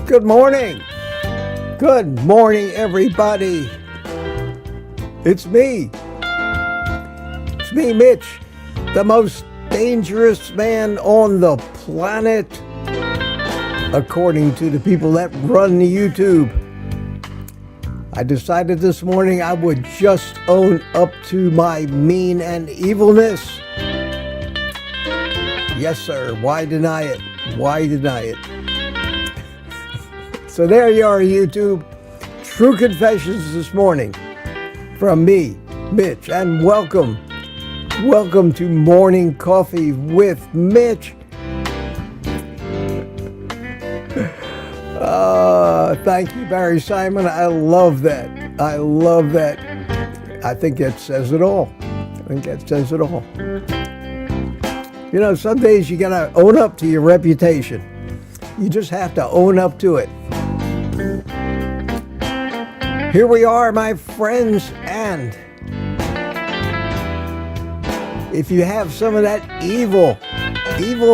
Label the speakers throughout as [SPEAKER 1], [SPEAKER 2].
[SPEAKER 1] Good morning. Good morning, everybody. It's me. It's me, Mitch, the most dangerous man on the planet, according to the people that run the YouTube. I decided this morning I would just own up to my mean and evilness. Yes, sir. Why deny it? Why deny it? So there you are, YouTube. True confessions this morning from me, Mitch, and welcome. Welcome to Morning Coffee with Mitch. Thank you, Barry Simon. I love that. I love that. I think that says it all. I think that says it all. You know, some days you gotta own up to your reputation. You just have to own up to it. Here we are, my friends, and if you have some of that evil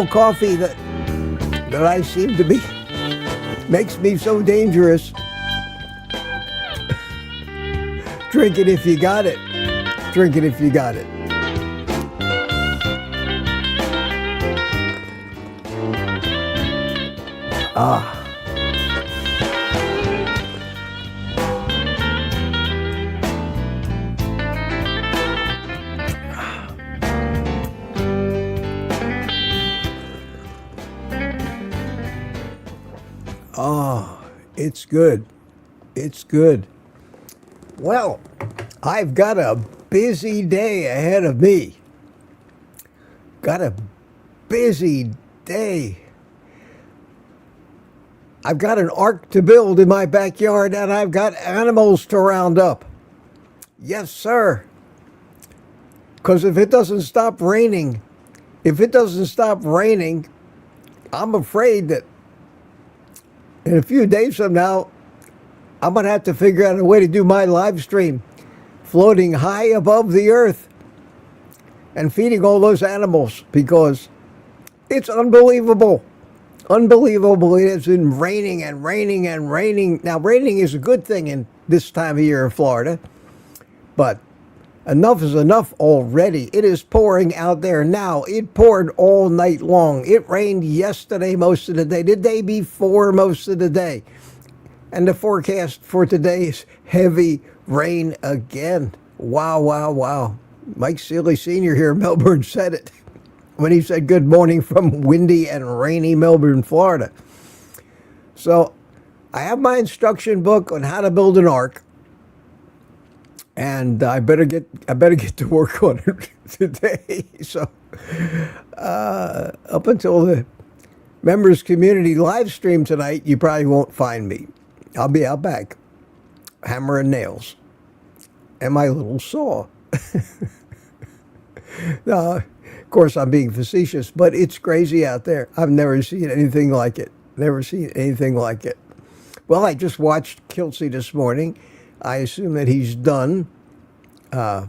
[SPEAKER 1] coffee that I seem to be, makes me so dangerous, drink it if you got it. Drink it if you got it. It's good. It's good. Well, I've got a busy day ahead of me. Got a busy day. I've got an ark to build in my backyard, and I've got animals to round up. Yes, sir. Because if it doesn't stop raining, I'm afraid that in a few days from now, I'm going to have to figure out a way to do my live stream floating high above the earth and feeding all those animals, because it's unbelievable. Unbelievable. It has been raining and raining and raining. Now, raining is a good thing in this time of year in Florida, but enough is enough already. It is pouring out there now. It poured all night long. It rained yesterday most of the day, the day before most of the day. And the forecast for today is heavy rain again. Wow, wow, wow. Mike Seeley Sr. here in Melbourne said it when he said good morning from windy and rainy Melbourne, Florida. So I have my instruction book on how to build an ark. And I better get to work on it today. So up until the members community live stream tonight, you probably won't find me. I'll be out back, hammer and nails, and my little saw. Now, of course, I'm being facetious, but it's crazy out there. I've never seen anything like it. Never seen anything like it. Well, I just watched Kelsey this morning. I assume that he's done. I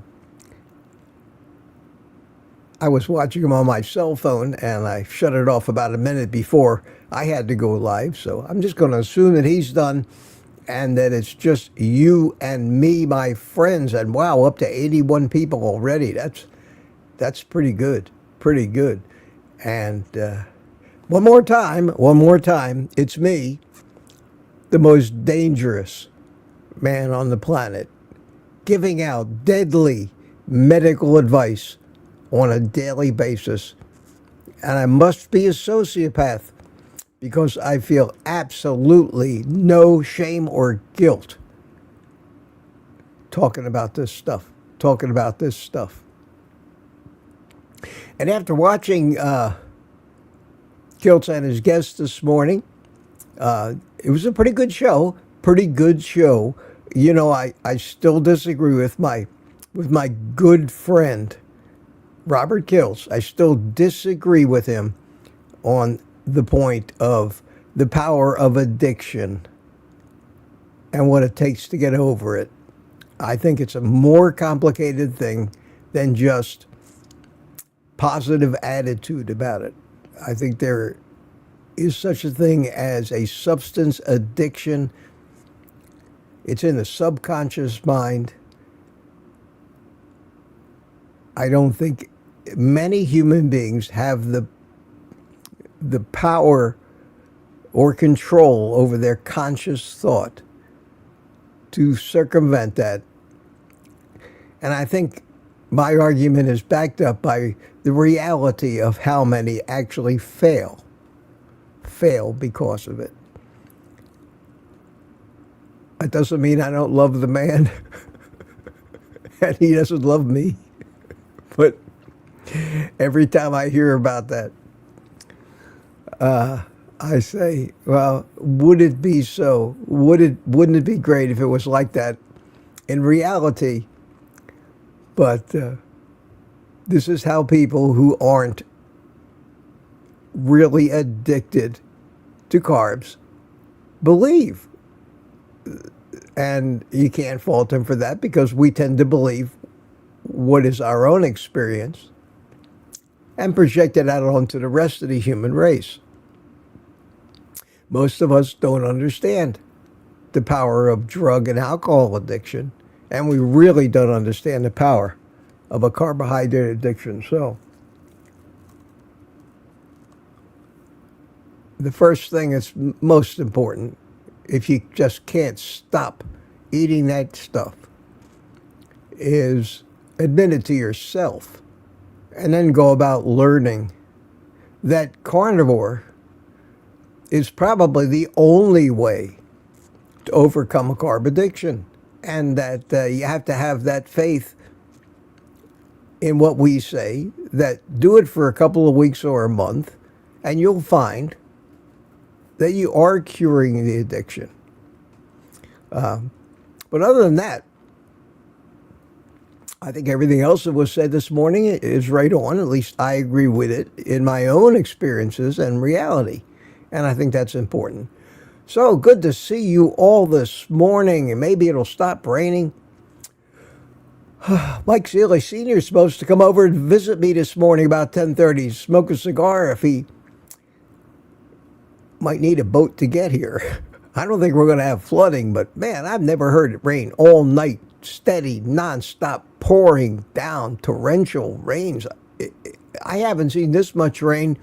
[SPEAKER 1] was watching him on my cell phone, and I shut it off about a minute before I had to go live. So I'm just going to assume that he's done and that it's just you and me, my friends. And wow, up to 81 people already. That's pretty good. Pretty good. And one more time, it's me, the most dangerous man on the planet, giving out deadly medical advice on a daily basis. And I must be a sociopath, because I feel absolutely no shame or guilt talking about this stuff. And after watching Kiltz and his guest this morning, it was a pretty good show. You know, I still disagree with my good friend Robert Kiltz. I still disagree with him on the point of the power of addiction and what it takes to get over it. I think it's a more complicated thing than just positive attitude about it. I think there is such a thing as a substance addiction. It's in the subconscious mind. I don't think many human beings have the power or control over their conscious thought to circumvent that. And I think my argument is backed up by the reality of how many actually fail because of it. It doesn't mean I don't love the man and he doesn't love me. But every time I hear about that, I say, well, would it be so? Wouldn't it be great if it was like that in reality? But this is how people who aren't really addicted to carbs believe. And you can't fault them for that, because we tend to believe what is our own experience and project it out onto the rest of the human race. Most of us don't understand the power of drug and alcohol addiction, and we really don't understand the power of a carbohydrate addiction. So the first thing that's most important, if you just can't stop eating that stuff, is admit it to yourself and then go about learning that carnivore is probably the only way to overcome a carb addiction, and that you have to have that faith in what we say, that do it for a couple of weeks or a month, and you'll find that you are curing the addiction. But other than that, I think everything else that was said this morning is right on. At least I agree with it in my own experiences and reality. And I think that's important. So good to see you all this morning. And maybe it'll stop raining. Mike Seeley Sr. is supposed to come over and visit me this morning about 10:30, smoke a cigar if he might need a boat to get here. I don't think we're going to have flooding, but man, I've never heard it rain all night, steady, nonstop, pouring down, torrential rains. I haven't seen this much rain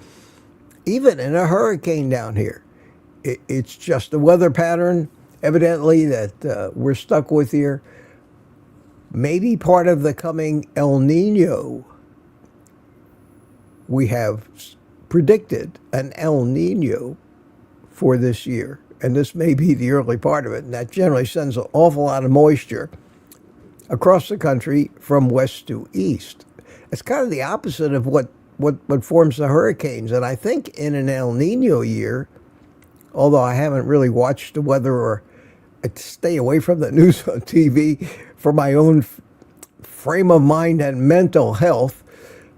[SPEAKER 1] even in a hurricane down here. It's just a weather pattern, evidently, that we're stuck with here. Maybe part of the coming El Nino. We have predicted an El Nino for this year, and this may be the early part of it, and that generally sends an awful lot of moisture across the country from west to east. It's kind of the opposite of what forms the hurricanes, and I think in an El Nino year, although I haven't really watched the weather or stay away from the news on TV for my own frame of mind and mental health,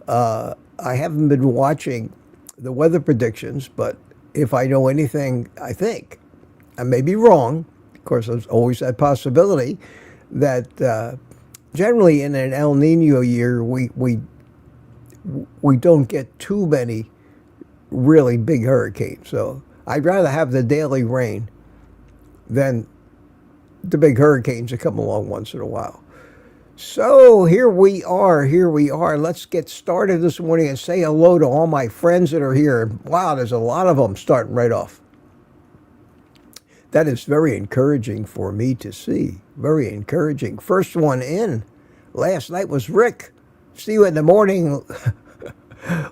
[SPEAKER 1] I haven't been watching the weather predictions, but if I know anything, I think, I may be wrong, of course there's always that possibility, that generally in an El Nino year, we don't get too many really big hurricanes. So I'd rather have the daily rain than the big hurricanes that come along once in a while. So here we are. Let's get started this morning and say hello to all my friends that are here. Wow, there's a lot of them starting right off. That is very encouraging for me to see. Very encouraging. First one in last night was Rick. See you in the morning.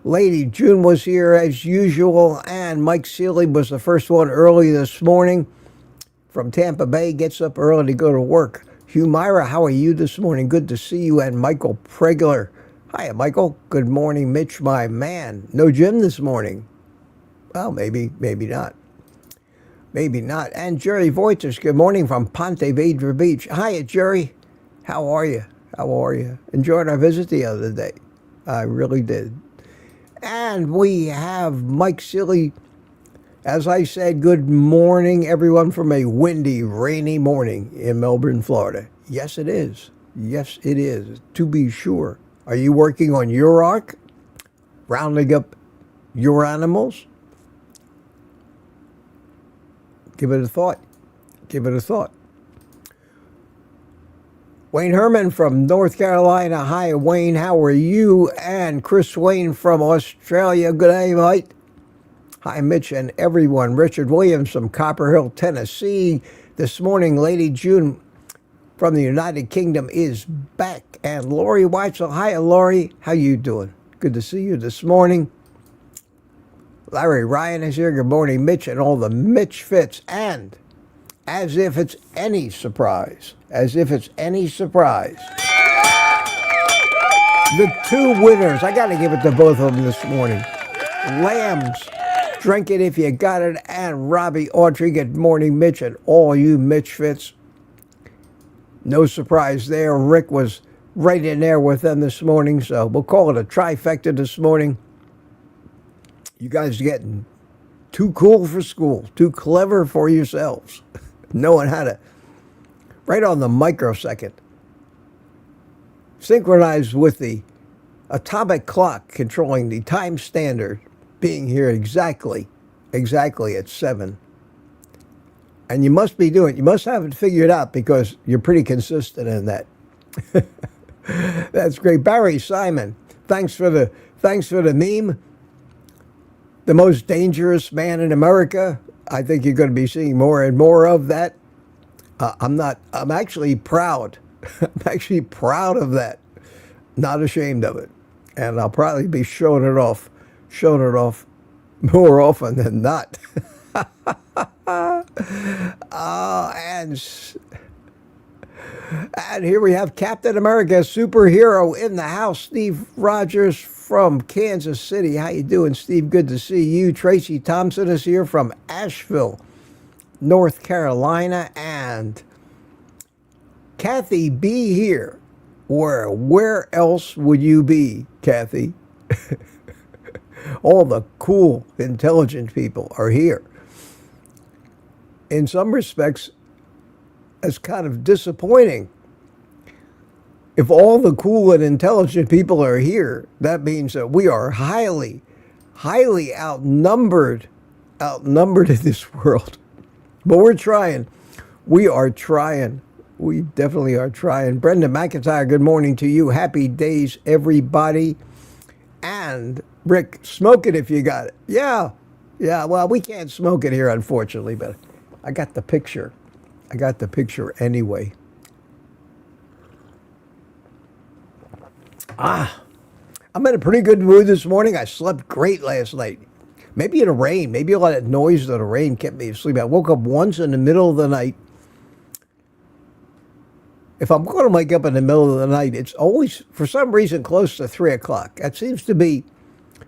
[SPEAKER 1] Lady June was here as usual, and Mike Seeley was the first one early this morning from Tampa Bay. Gets up early to go to work. Hugh Myra, how are you this morning? Good to see you. And Michael Pregler. Hi, Michael. Good morning, Mitch, my man. No Jim this morning. Well, maybe not. Maybe not. And Jerry Voitis, good morning from Ponte Vedra Beach. Hiya, Jerry. How are you? How are you? Enjoyed our visit the other day. I really did. And we have Mike Seeley. As I said, good morning, everyone, from a windy, rainy morning in Melbourne, Florida. Yes, it is. Yes, it is, to be sure. Are you working on your ark? Rounding up your animals? Give it a thought. Give it a thought. Wayne Herman from North Carolina. Hi, Wayne. How are you? And Chris Wayne from Australia. Good day, mate. Hi, Mitch and everyone. Richard Williams from Copper Hill, Tennessee. This morning, Lady June from the United Kingdom is back. And Lori Weitzel. Hi, Lori. How you doing? Good to see you this morning. Larry Ryan is here. Good morning, Mitch, and all the Mitch fits. And as if it's any surprise, the two winners, I got to give it to both of them this morning. Lambs, drink it if you got it, and Robbie Autry. Good morning, Mitch, and all you Mitch fits. No surprise there. Rick was right in there with them this morning, so we'll call it a trifecta this morning. You guys are getting too cool for school, too clever for yourselves, knowing how to, right on the microsecond, synchronize with the atomic clock controlling the time standard, being here exactly at 7. And you must have it figured out because you're pretty consistent in that. That's great. Barry Simon, thanks for the meme. The most dangerous man in America. I think you're going to be seeing more and more of that. I'm actually proud. I'm actually proud of that. Not ashamed of it. And I'll probably be showing it off more often than not. And here we have Captain America, superhero in the house, Steve Rogers from Kansas City. How you doing, Steve? Good to see you. Tracy Thompson is here from Asheville, North Carolina. And Kathy B here. Where else would you be, Kathy? All the cool, intelligent people are here. In some respects, it's kind of disappointing. If all the cool and intelligent people are here, that means that we are highly outnumbered in this world. But we're trying. We are trying. We definitely are trying. Brenda McIntyre, good morning to you. Happy days, everybody. And Rick, smoke it if you got it. Yeah. Well, we can't smoke it here, unfortunately, but I got the picture. Anyway. I'm in a pretty good mood this morning. I slept great last night. Maybe the rain, maybe all that noise of the rain kept me asleep. I woke up once in the middle of the night. If I'm going to wake up in the middle of the night, it's always, for some reason, close to 3 o'clock. That seems to be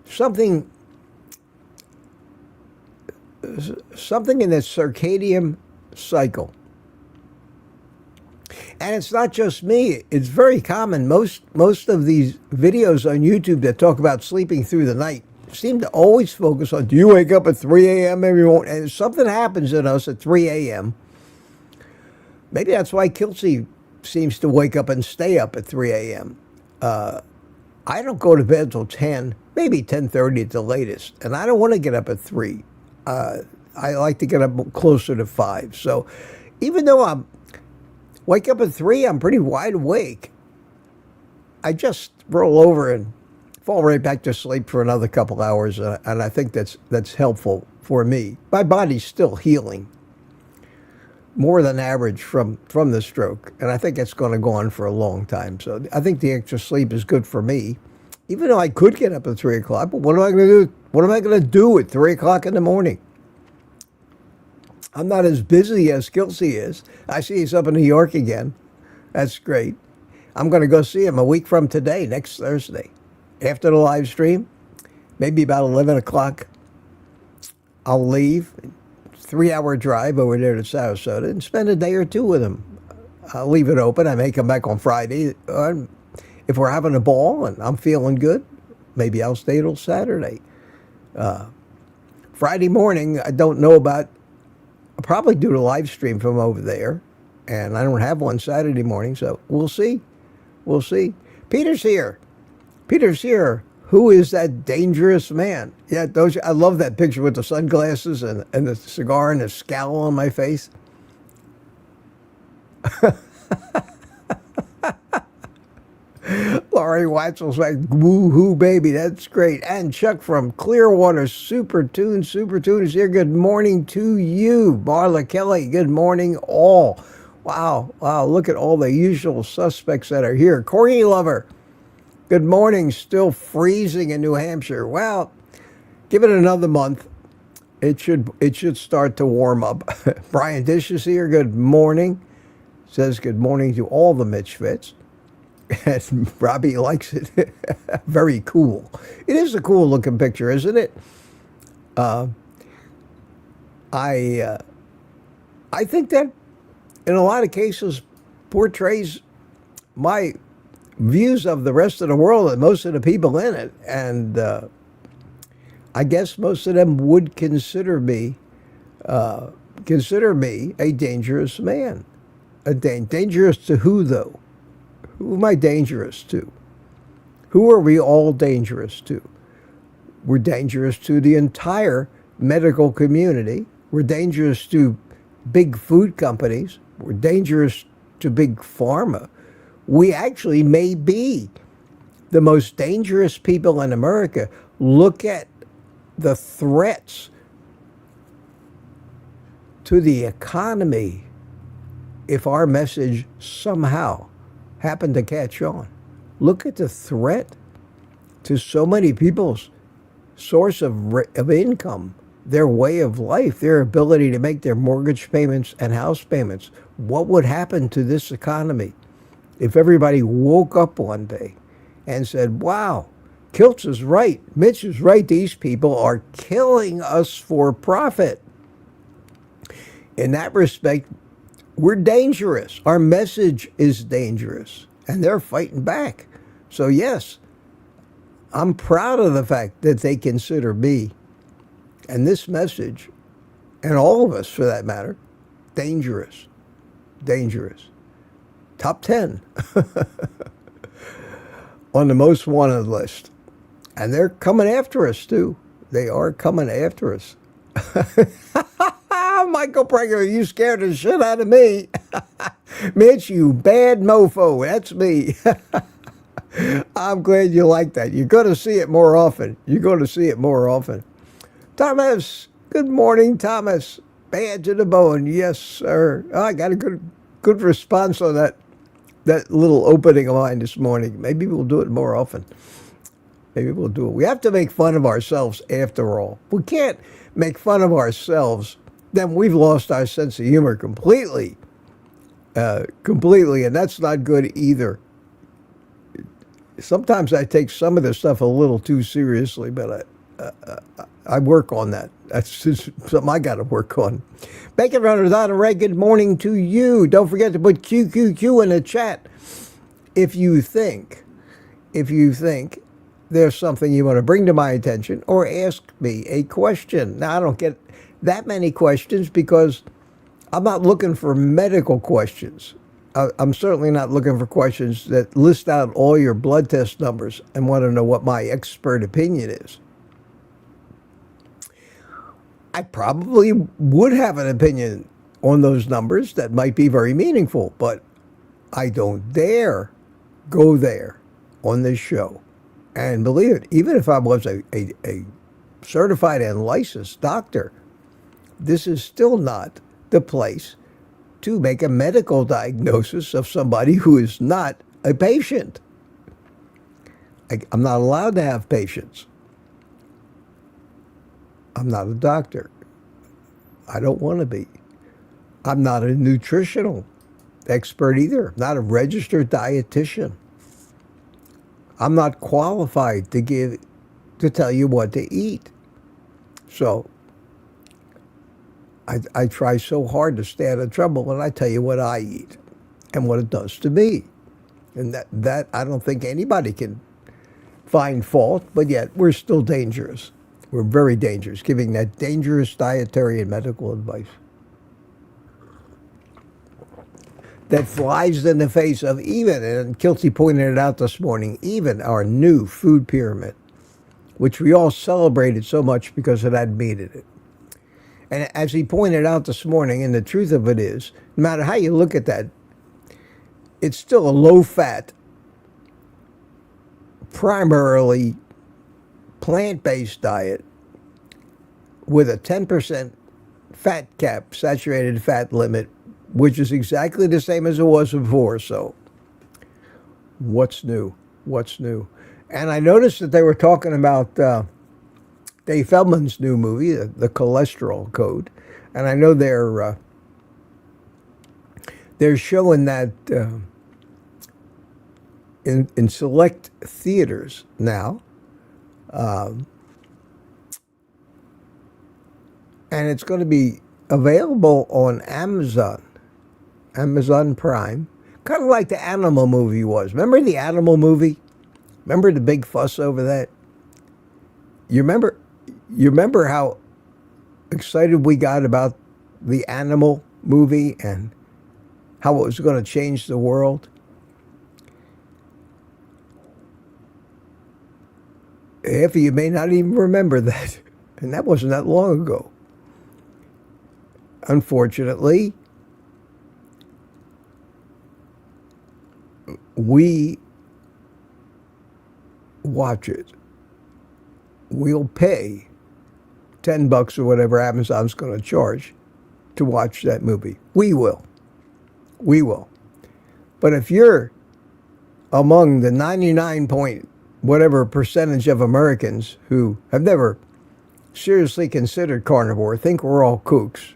[SPEAKER 1] something in the circadian cycle. And it's not just me. It's very common. Most of these videos on YouTube that talk about sleeping through the night seem to always focus on, do you wake up at 3 a.m. every morning? And something happens in us at 3 a.m. Maybe that's why Kelsey seems to wake up and stay up at 3 a.m. I don't go to bed till 10, maybe 10:30 at the latest. And I don't want to get up at 3. I like to get up closer to 5. So even though I wake up at 3, I'm pretty wide awake. I just roll over and fall right back to sleep for another couple hours, and I think that's helpful for me. My body's still healing more than average from the stroke, and I think it's going to go on for a long time. So I think the extra sleep is good for me. Even though I could get up at 3 o'clock, but what am I going to do? What am I going to do at 3 o'clock in the morning? I'm not as busy as Kelsey is. I see he's up in New York again. That's great. I'm going to go see him a week from today, next Thursday. After the live stream, maybe about 11 o'clock, I'll leave. 3-hour drive over there to Sarasota and spend a day or two with him. I'll leave it open. I may come back on Friday. If we're having a ball and I'm feeling good, maybe I'll stay till Saturday. Friday morning, I don't know about. I'll probably do the live stream from over there. And I don't have one Saturday morning, so we'll see. We'll see. Peter's here. Peter's here. Who is that dangerous man? Yeah, I love that picture with the sunglasses and the cigar and the scowl on my face. Laurie Watzel's like, woo-hoo, baby. That's great. And Chuck from Clearwater, Super Tune is here. Good morning to you. Marla Kelly, good morning all. Wow, look at all the usual suspects that are here. Corey Lover, good morning. Still freezing in New Hampshire. Well, give it another month. It should start to warm up. Brian Dish is here. Good morning. Says good morning to all the Mitch Fits. And Robbie likes it. Very cool. It is a cool looking picture, isn't it? I think that in a lot of cases portrays my views of the rest of the world and most of the people in it. And I guess most of them would consider me a dangerous man. Dangerous to who, though? Who am I dangerous to? Who are we all dangerous to? We're dangerous to the entire medical community. We're dangerous to big food companies. We're dangerous to big pharma. We actually may be the most dangerous people in America. Look at the threats to the economy if our message somehow happened to catch on. Look at the threat to so many people's source of income, their way of life, their ability to make their mortgage payments and house payments. What would happen to this economy if everybody woke up one day and said, wow, Kiltz is right, Mitch is right, these people are killing us for profit. In that respect, we're dangerous. Our message is dangerous, and they're fighting back. So yes, I'm proud of the fact that they consider me and this message, and all of us for that matter, dangerous. Dangerous. Top 10 on the most wanted list. And they're coming after us, too. They are coming after us. Michael Prager, you scared the shit out of me. Mitch, you bad mofo. That's me. I'm glad you like that. You're going to see it more often. You're going to see it more often. Thomas, good morning, Thomas. Bad to the bone. Yes, sir. Oh, I got a good response on that little opening of mine this morning. Maybe we'll do it more often. Maybe we'll do it. We have to make fun of ourselves after all. We can't make fun of ourselves. Then we've lost our sense of humor completely. And that's not good either. Sometimes I take some of this stuff a little too seriously, but I work on that. That's just something I got to work on. Bacon Runners on a Ray, good morning to you. Don't forget to put QQQ in the chat if you think there's something you want to bring to my attention or ask me a question. Now, I don't get that many questions because I'm not looking for medical questions. I'm certainly not looking for questions that list out all your blood test numbers and want to know what my expert opinion is. I probably would have an opinion on those numbers that might be very meaningful, but I don't dare go there on this show. And believe it, even if I was a certified and licensed doctor, this is still not the place to make a medical diagnosis of somebody who is not a patient. I'm not allowed to have patients. I'm not a doctor. I don't want to be. I'm not a nutritional expert either. I'm not a registered dietitian. I'm not qualified to tell you what to eat. So I try so hard to stay out of trouble when I tell you what I eat and what it does to me. And that I don't think anybody can find fault, but yet we're still dangerous. We're very dangerous, giving that dangerous dietary and medical advice that flies in the face of even, and Kilty pointed it out this morning, even our new food pyramid, which we all celebrated so much because it had meat in it. And as he pointed out this morning, and the truth of it is, no matter how you look at that, it's still a low-fat, primarily plant-based diet with a 10% fat cap, saturated fat limit, which is exactly the same as it was before. So what's new? What's new? And I noticed that they were talking about Dave Feldman's new movie, The Cholesterol Code. And I know they're showing that in select theaters now. And it's going to be available on Amazon Prime, kind of like the Animal movie was. Remember the Animal movie? Remember the big fuss over that? You remember how excited we got about the Animal movie and how it was going to change the world? Half of you may not even remember that, and that wasn't that long ago. Unfortunately, we watch it. We'll pay $10 or whatever Amazon's going to charge to watch that movie. We will. We will. But if you're among the 99 point whatever percentage of Americans who have never seriously considered carnivore, think we're all kooks,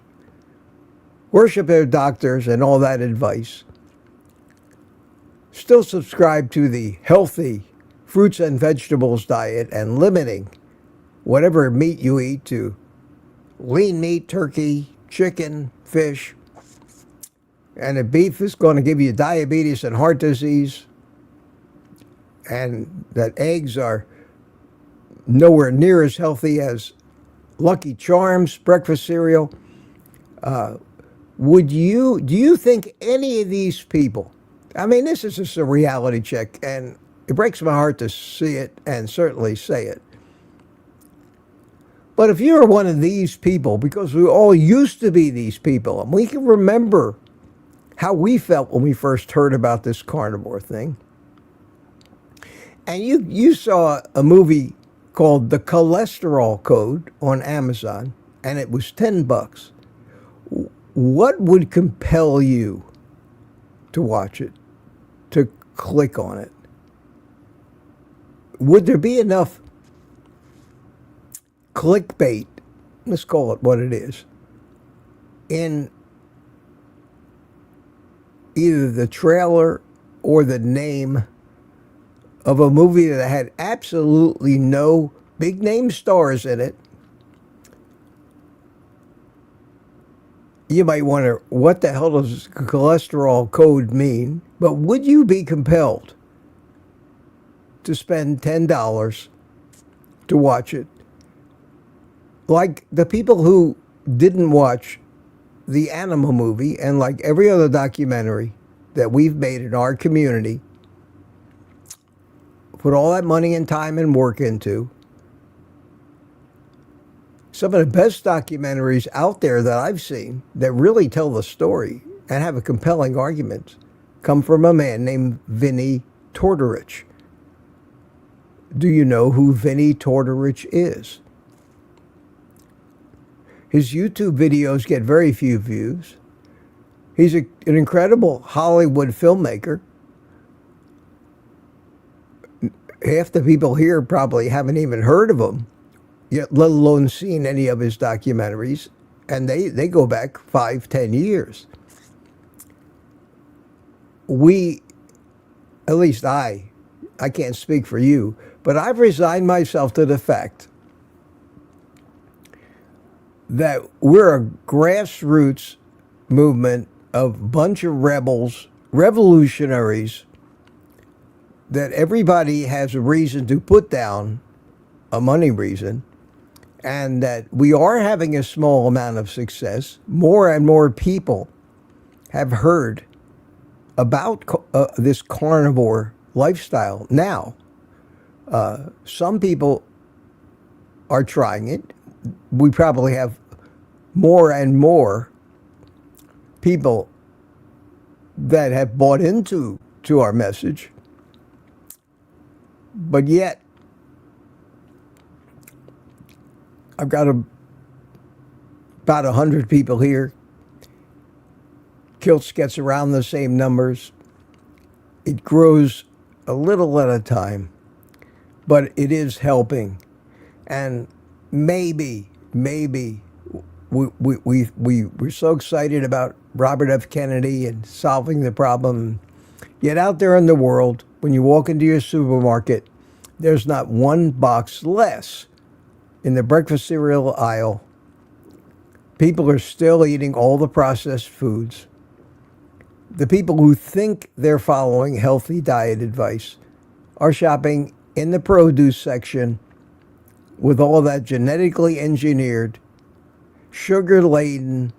[SPEAKER 1] worship their doctors and all that advice, still subscribe to the healthy fruits and vegetables diet and limiting whatever meat you eat to lean meat, turkey, chicken, fish, and the beef is going to give you diabetes and heart disease, and that eggs are nowhere near as healthy as Lucky Charms breakfast cereal. Do you think any of these people, I mean, this is just a reality check, and it breaks my heart to see it and certainly say it. But if you're one of these people, because we all used to be these people, and we can remember how we felt when we first heard about this carnivore thing, and you saw a movie called The Cholesterol Code on Amazon, and it was $10. What would compel you to watch it, to click on it? Would there be enough clickbait, let's call it what it is, in either the trailer or the name of a movie that had absolutely no big name stars in it? You might wonder, what the hell does cholesterol code mean? But would you be compelled to spend $10 to watch it? Like the people who didn't watch the Animal movie, and like every other documentary that we've made in our community, put all that money and time and work into. Some of the best documentaries out there that I've seen that really tell the story and have a compelling argument come from a man named Vinnie Tortorich. Do you know who Vinnie Tortorich is? His YouTube videos get very few views. He's an incredible Hollywood filmmaker. half the people here probably haven't even heard of him, yet let alone seen any of his documentaries, and they go back 5, 10 years. We, at least I can't speak for you, but I've resigned myself to the fact that we're a grassroots movement of a bunch of rebels, revolutionaries, that everybody has a reason to put down, a money reason, and that we are having a small amount of success. More and more people have heard about this carnivore lifestyle now. Some people are trying it. We probably have more and more people that have bought into our message. But yet, I've got about 100 people here. Kilts gets around the same numbers. It grows a little at a time, but it is helping. And maybe we're so excited about Robert F. Kennedy and solving the problem. Yet out there in the world, when you walk into your supermarket, there's not one box less in the breakfast cereal aisle. People are still eating all the processed foods. The people who think they're following healthy diet advice are shopping in the produce section with all that genetically engineered, sugar-laden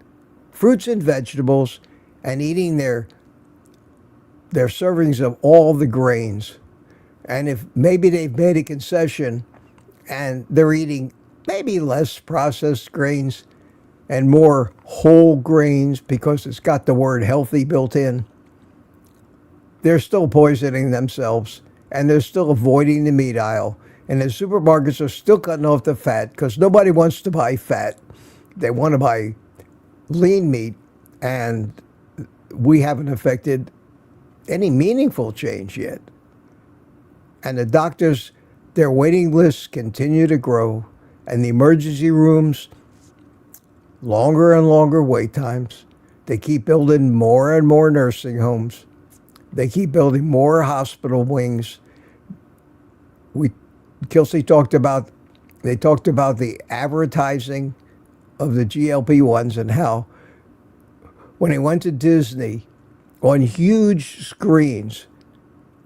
[SPEAKER 1] fruits and vegetables, and eating their servings of all the grains. And if maybe they've made a concession and they're eating maybe less processed grains and more whole grains because it's got the word healthy built in, they're still poisoning themselves, and they're still avoiding the meat aisle. And the supermarkets are still cutting off the fat because nobody wants to buy fat. They want to buy lean meat, and we haven't affected any meaningful change yet. And the doctors, their waiting lists continue to grow, and the emergency rooms, longer and longer wait times. They keep building more and more nursing homes. They keep building more hospital wings. Kelsey talked about the advertising of the GLP-1s and how when he went to Disney, on huge screens,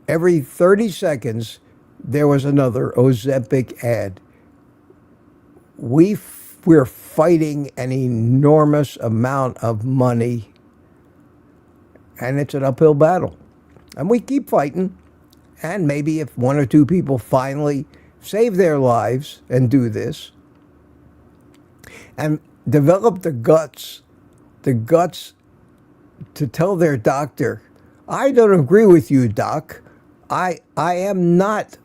[SPEAKER 1] every 30 seconds, there was another Ozempic ad. We're fighting an enormous amount of money, and it's an uphill battle. And we keep fighting, and maybe if one or two people finally save their lives and do this, and develop the guts to tell their doctor, I don't agree with you, doc. I am not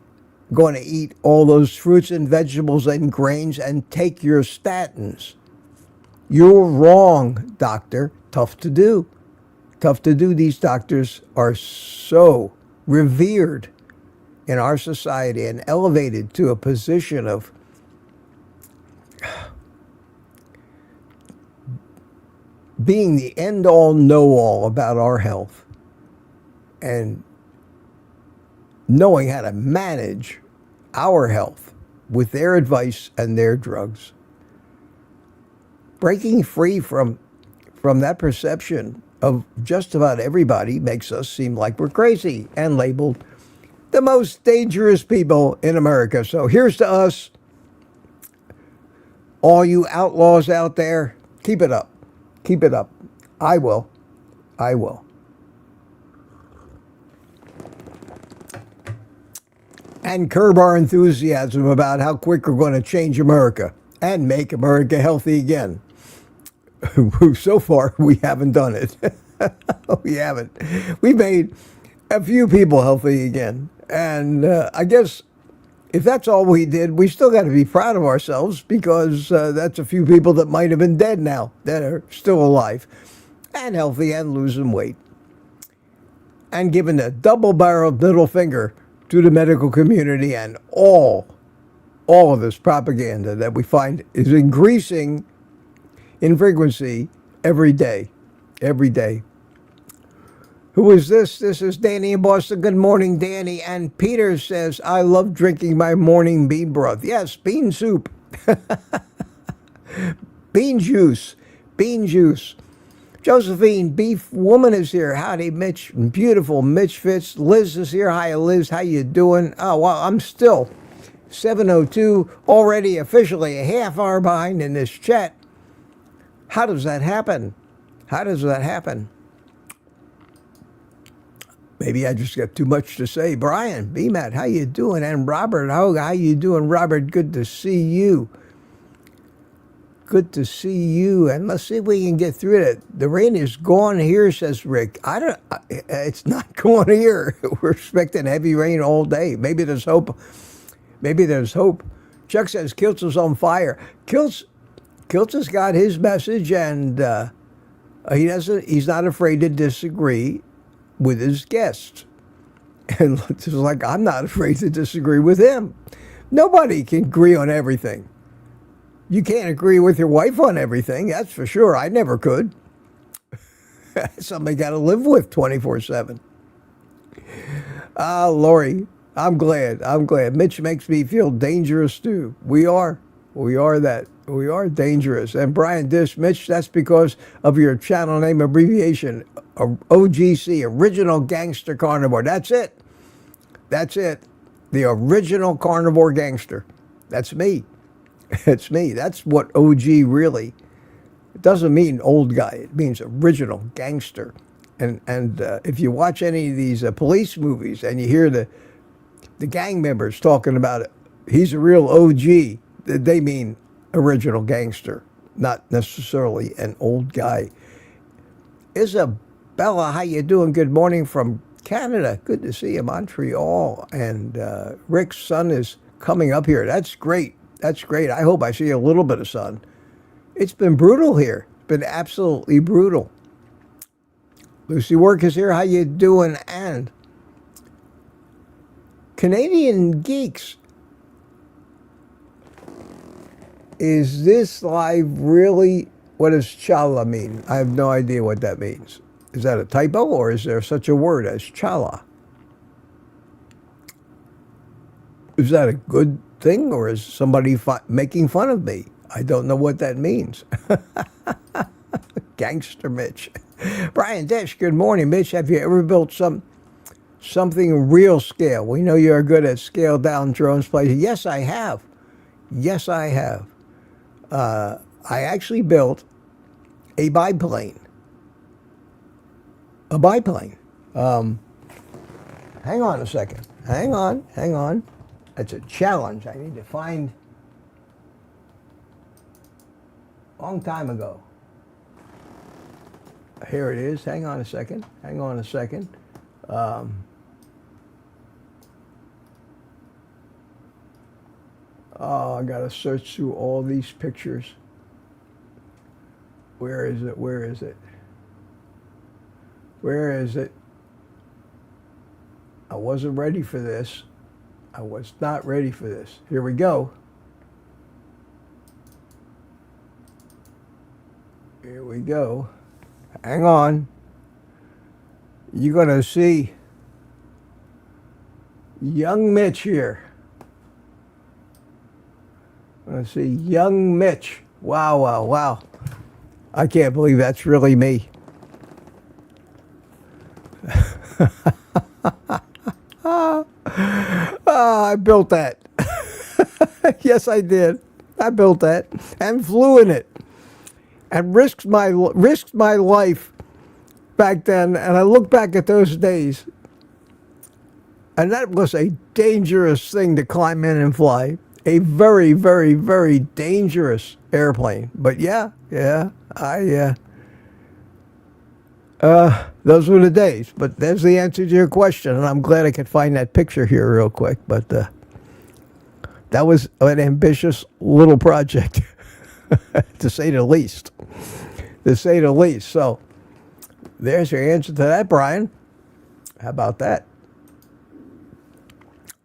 [SPEAKER 1] going to eat all those fruits and vegetables and grains and take your statins. You're wrong, doctor. Tough to do. Tough to do. These doctors are so revered in our society and elevated to a position of being the end-all, know-all about our health and knowing how to manage our health with their advice and their drugs. Breaking free from that perception of just about everybody makes us seem like we're crazy and labeled the most dangerous people in America. So here's to us, all you outlaws out there. Keep it up. Keep it up. I will. I will. And curb our enthusiasm about how quick we're going to change America and make America healthy again. So far, we haven't done it. We haven't. We made a few people healthy again. And I guess if that's all we did, we still got to be proud of ourselves, because that's a few people that might have been dead now that are still alive and healthy and losing weight. And giving a double-barreled middle finger to the medical community, and all of this propaganda that we find is increasing in frequency every day. Every day. Who is this? This is Danny in Boston. Good morning, Danny. And Peter says, I love drinking my morning bean broth. Yes, bean soup. Bean juice. Bean juice. Josephine, Beef Woman is here. Howdy, Mitch. Beautiful Mitch Fitz. Liz is here. Hi, Liz. How you doing? Oh, well, I'm still 7:02, already officially a half hour behind in this chat. How does that happen? How does that happen? Maybe I just got too much to say. Brian, BMAT, how you doing? And Robert, how you doing? Robert, good to see you. Good to see you. And let's see if we can get through it. The rain is gone here, says Rick. It's not going here. We're expecting heavy rain all day. Maybe there's hope. Maybe there's hope. Chuck says Kiltz is on fire. Kiltz has got his message, and he's not afraid to disagree with his guests. And it's like, I'm not afraid to disagree with him. Nobody can agree on everything. You can't agree with your wife on everything, that's for sure. I never could. Somebody got to live with 24/7. Lori, I'm glad. Mitch makes me feel dangerous too. We are that. We are dangerous. And Brian Dish, Mitch, that's because of your channel name abbreviation, OGC, Original Gangster Carnivore. That's it. That's it. The original carnivore gangster. That's me. It's me. That's what OG really. It doesn't mean old guy. It means original gangster. And if you watch any of these police movies and you hear the gang members talking about it, he's a real OG. They mean original gangster, not necessarily an old guy. Isabella, how you doing? Good morning from Canada. Good to see you, Montreal. And Rick's sun is coming up here. That's great. That's great. I hope I see a little bit of sun. It's been brutal here. It's been absolutely brutal. Lucy Work is here. How you doing? And Canadian Geeks. Is this live really? What does chala mean? I have no idea what that means. Is that a typo, or is there such a word as chala? Is that a good thing, or is somebody making fun of me? I don't know what that means. Gangster Mitch. Brian Dish, good morning. Mitch, have you ever built something real scale? We know you're good at scaled down drones places. Yes, I have. Yes, I have. I actually built a biplane. A biplane. Hang on a second. Hang on. It's a challenge. I need to find a long time ago. Here it is. Hang on a second. Oh, I gotta search through all these pictures. Where is it? I wasn't ready for this. I was not ready for this. Here we go. Hang on. You're gonna see young Mitch here. Let's see, young Mitch. Wow. I can't believe that's really me. I built that. Yes, I did. I built that and flew in it and risked my life back then. And I look back at those days, and that was a dangerous thing to climb in and fly. A very, very, very dangerous airplane. But yeah, those were the days. But there's the answer to your question, and I'm glad I could find that picture here real quick. But that was an ambitious little project, to say the least. So there's your answer to that, Brian. How about that?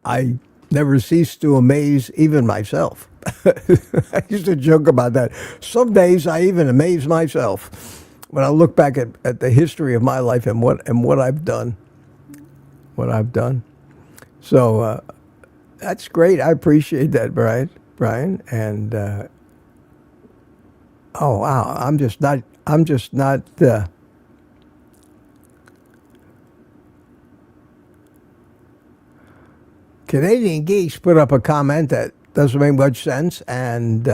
[SPEAKER 1] I never cease to amaze even myself. I used to joke about that. Some days I even amaze myself when I look back at the history of my life and what I've done. What I've done. So that's great. I appreciate that, Brian. And oh wow, I'm just not. Canadian Geeks put up a comment that doesn't make much sense and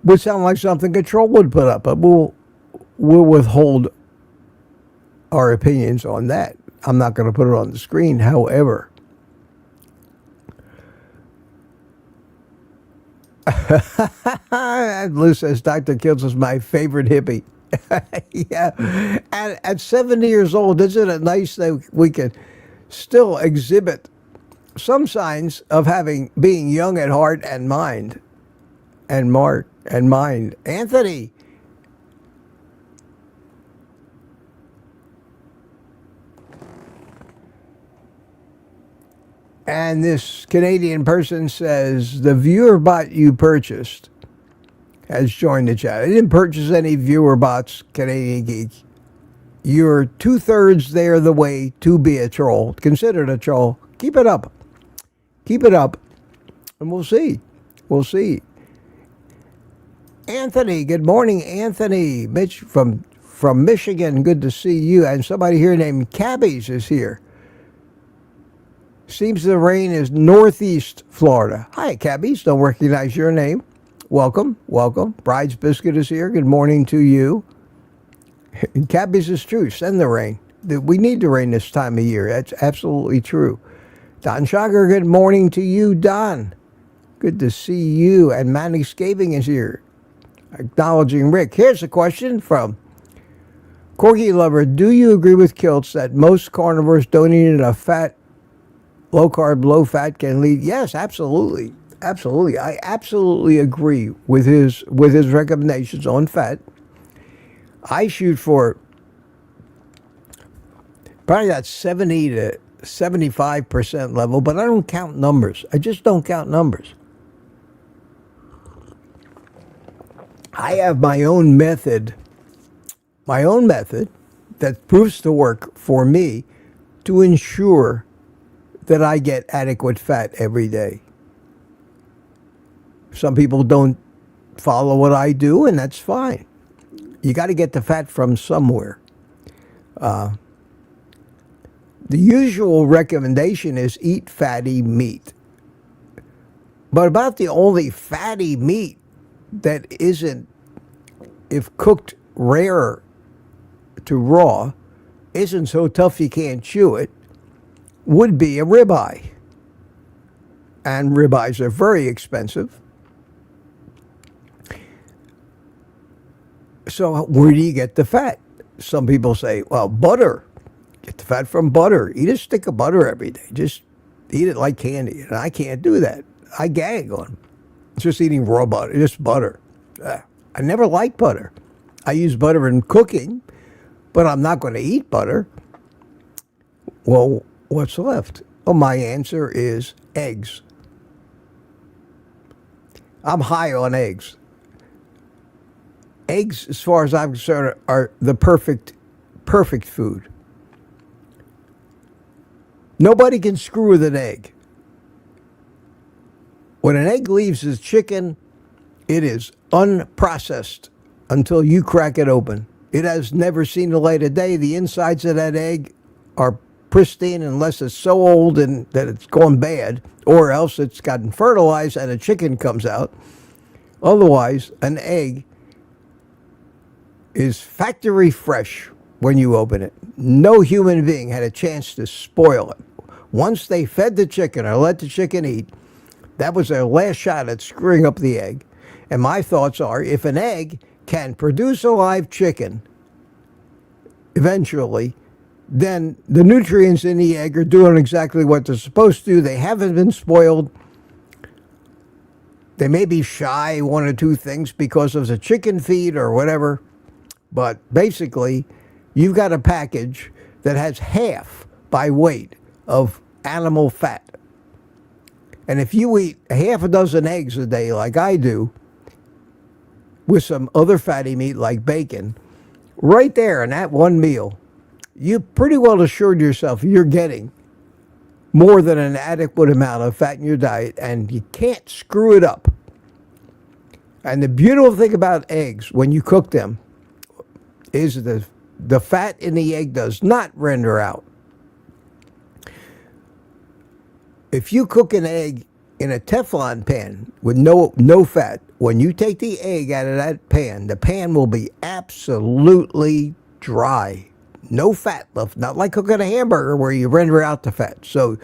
[SPEAKER 1] would sound like something Control would put up, but we'll withhold our opinions on that. I'm not going to put it on the screen. However, Lou says Dr. Kills is my favorite hippie. Yeah, and at 70 years old, isn't it nice that we can still exhibit some signs of being young at heart and mind, and mind. Anthony, and this Canadian person says the viewer bot you purchased has joined the chat. I didn't purchase any viewer bots, Canadian Geek. You're 2/3 there the way to be a troll. Considered a troll. Keep it up. Keep it up. And we'll see. We'll see. Anthony, good morning, Anthony. Mitch from Michigan, good to see you. And somebody here named Cabbies is here. Seems the rain is northeast Florida. Hi, Cabbies. Don't recognize your name. Welcome, welcome. Bride's Biscuit is here. Good morning to you. And Cabbies is true. Send the rain. We need the rain this time of year. That's absolutely true. Don Shager, good morning to you, Don. Good to see you. And Manny Scaving is here. Acknowledging Rick. Here's a question from Corgi Lover. Do you agree with Kilts that most carnivores don't eat enough fat, low carb, low fat can lead? Yes, absolutely. Absolutely. I absolutely agree with his recommendations on fat. I shoot for probably that 70 to 75% level, but I don't count numbers. I just don't count numbers. I have my own method that proves to work for me to ensure that I get adequate fat every day. Some people don't follow what I do, and that's fine. You got to get the fat from somewhere. The usual recommendation is eat fatty meat. But about the only fatty meat that isn't, if cooked rare to raw, isn't so tough you can't chew it, would be a ribeye. And ribeyes are very expensive. So where do you get the fat? Some people say, well, butter. Get the fat from butter. Eat a stick of butter every day. Just eat it like candy. And I can't do that. I gag on just eating raw butter, just butter. I never liked butter. I use butter in cooking, but I'm not going to eat butter. Well, what's left? Well, my answer is eggs. I'm high on eggs. Eggs, as far as I'm concerned, are the perfect food. Nobody can screw with an egg. When an egg leaves the chicken, it is unprocessed until you crack it open. It has never seen the light of day. The insides of that egg are pristine unless it's so old and that it's gone bad, or else it's gotten fertilized and a chicken comes out. Otherwise, an egg is factory fresh when you open it. No human being had a chance to spoil it. Once they fed the chicken or let the chicken eat, that was their last shot at screwing up the egg. And my thoughts are, if an egg can produce a live chicken eventually, then the nutrients in the egg are doing exactly what they're supposed to. They haven't been spoiled. They may be shy one or two things because of the chicken feed or whatever. But basically, you've got a package that has half by weight of animal fat. And if you eat half a dozen eggs a day like I do, with some other fatty meat like bacon, right there in that one meal, you pretty well assured yourself you're getting more than an adequate amount of fat in your diet, and you can't screw it up. And the beautiful thing about eggs when you cook them is the fat in the egg does not render out. If you cook an egg in a Teflon pan with no fat, when you take the egg out of that pan, the pan will be absolutely dry. No fat left, not like cooking a hamburger where you render out the fat. So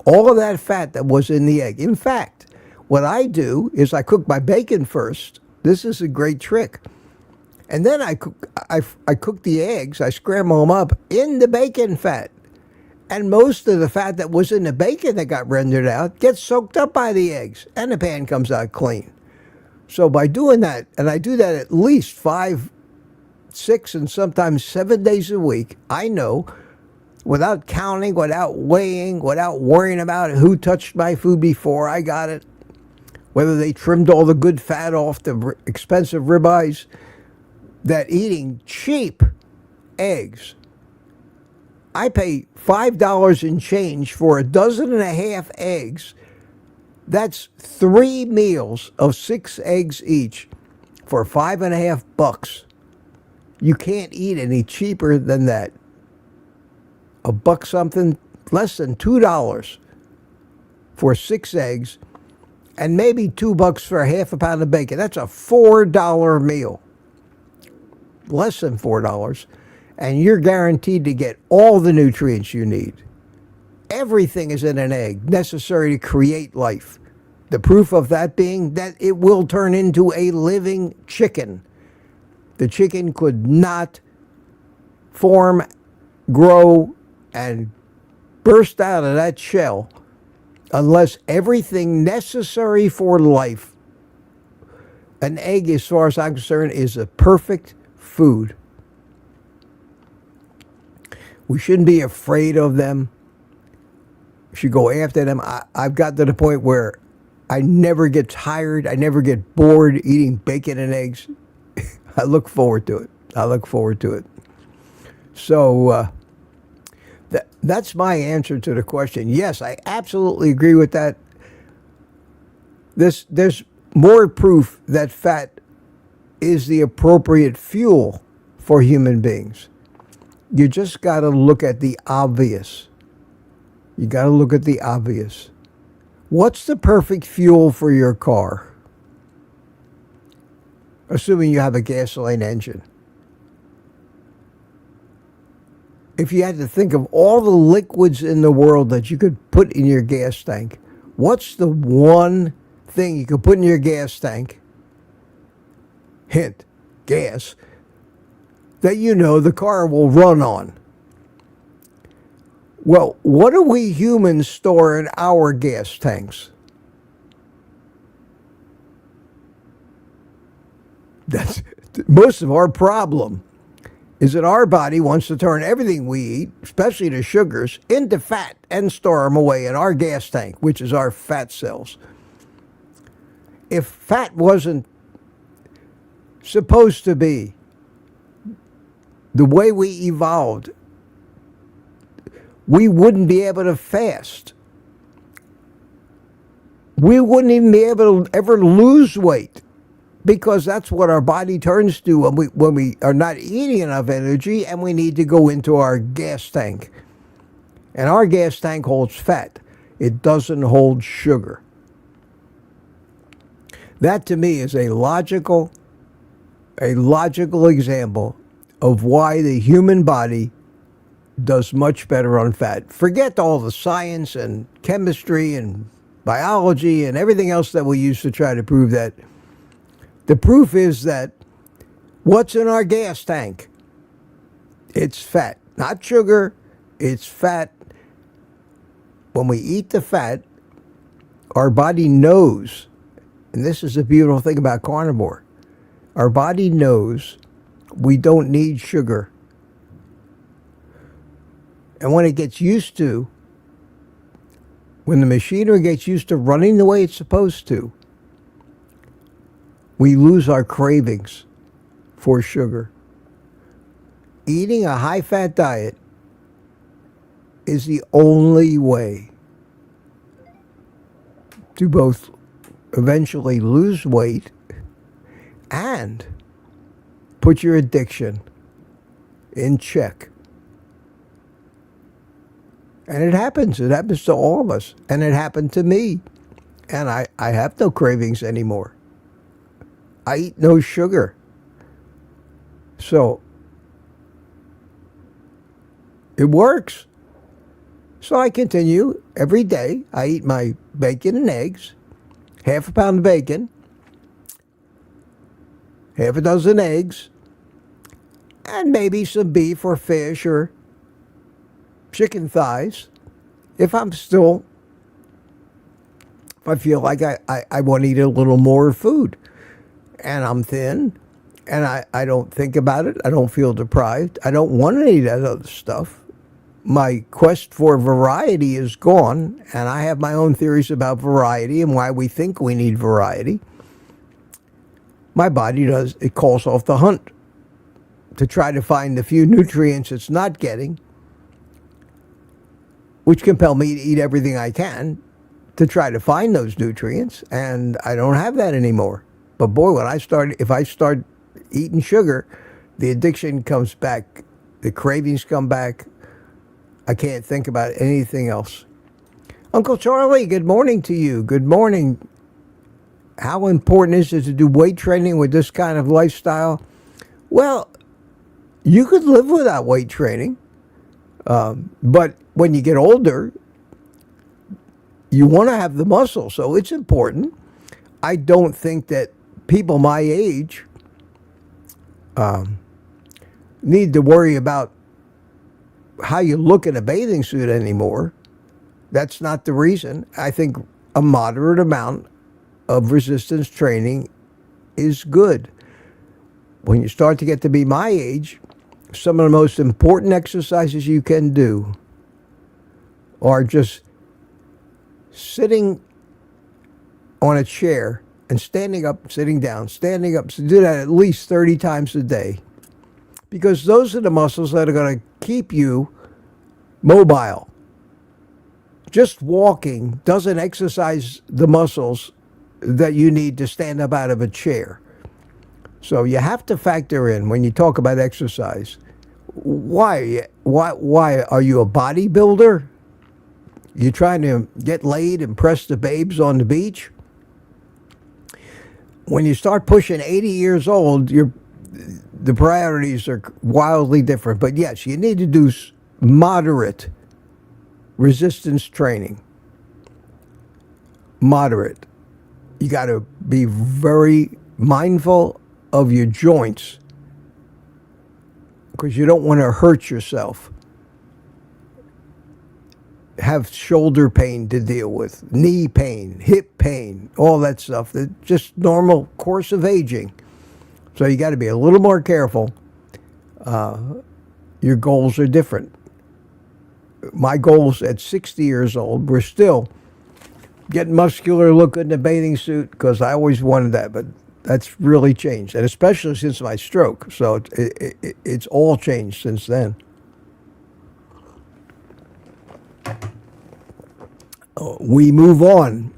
[SPEAKER 1] all of that fat that was in the egg. In fact, what I do is I cook my bacon first. This is a great trick. And then I cook the eggs, I scramble them up in the bacon fat. And most of the fat that was in the bacon that got rendered out gets soaked up by the eggs, and the pan comes out clean. So by doing that, and I do that at least 5, 6, and sometimes 7 days a week, I know, without counting, without weighing, without worrying about who touched my food before I got it, whether they trimmed all the good fat off the expensive ribeyes, that eating cheap eggs, I pay $5 in change for 1.5 dozen eggs. That's 3 meals of 6 eggs each for $5.50. You can't eat any cheaper than that. $1 something, less than $2 for 6 eggs, and maybe $2 for half a pound of bacon. That's a $4 meal. Less than $4. And you're guaranteed to get all the nutrients you need. Everything is in an egg necessary to create life. The proof of that being that it will turn into a living chicken. The chicken could not form, grow, and burst out of that shell unless everything necessary for life. An egg, as far as I'm concerned, is a perfect food. We shouldn't be afraid of them. We should go after them. I've got to the point where I never get tired. I never get bored eating bacon and eggs. I look forward to it. So that's my answer to the question. Yes, I absolutely agree with that. There's more proof that fat is the appropriate fuel for human beings. You just got to look at the obvious. What's the perfect fuel for your car? Assuming you have a gasoline engine. If you had to think of all the liquids in the world that you could put in your gas tank, what's the one thing you could put in your gas tank? Hint, gas. That you know the car will run on. Well, what do we humans store in our gas tanks? That's most of our problem, is that our body wants to turn everything we eat, especially the sugars, into fat and store them away in our gas tank, which is our fat cells. If fat wasn't supposed to be the way we evolved, we wouldn't be able to fast. We wouldn't even be able to ever lose weight, because that's what our body turns to when we are not eating enough energy and we need to go into our gas tank. And our gas tank holds fat. It doesn't hold sugar. That to me is a logical example of why the human body does much better on fat. Forget all the science and chemistry and biology and everything else that we use to try to prove that. The proof is that what's in our gas tank? It's fat. Not sugar, it's fat. When we eat the fat, our body knows, and this is the beautiful thing about carnivore, our body knows we don't need sugar. And when it gets used to, when the machinery gets used to running the way it's supposed to, we lose our cravings for sugar. Eating a high-fat diet is the only way to both eventually lose weight and put your addiction in check. And it happens. It happens to all of us. And it happened to me. And I have no cravings anymore. I eat no sugar. So it works. So I continue every day. I eat my bacon and eggs, half a pound of bacon, half a dozen eggs, and maybe some beef or fish or chicken thighs. If I feel like I want to eat a little more food and I'm thin and I don't think about it, I don't feel deprived, I don't want to eat that other stuff. My quest for variety is gone, and I have my own theories about variety and why we think we need variety. My body it calls off the hunt to try to find the few nutrients it's not getting, which compel me to eat everything I can to try to find those nutrients, and I don't have that anymore. But boy, if I start eating sugar, the addiction comes back, the cravings come back. I can't think about anything else. Uncle Charlie, good morning to you. Good morning. How important is it to do weight training with this kind of lifestyle? Well, you could live without weight training, but when you get older, you want to have the muscle, so it's important. I don't think that people my age need to worry about how you look in a bathing suit anymore. That's not the reason. I think a moderate amount of resistance training is good. When you start to get to be my age, some of the most important exercises you can do are just sitting on a chair and standing up, sitting down, standing up. So do that at least 30 times a day, because those are the muscles that are going to keep you mobile. Just walking doesn't exercise the muscles that you need to stand up out of a chair. So you have to factor in when you talk about exercise. Why are you a bodybuilder? You trying to get laid and press the babes on the beach? When you start pushing 80 years old, the priorities are wildly different. But yes, you need to do moderate resistance training. Moderate. You got to be very mindful of your joints, because you don't want to hurt yourself. Have shoulder pain to deal with, knee pain, hip pain, all that stuff. That's just normal course of aging. So you got to be a little more careful. Your goals are different. My goals at 60 years old were still getting muscular, look good in a bathing suit, because I always wanted that, but that's really changed, and especially since my stroke. So it's all changed since then. We move on.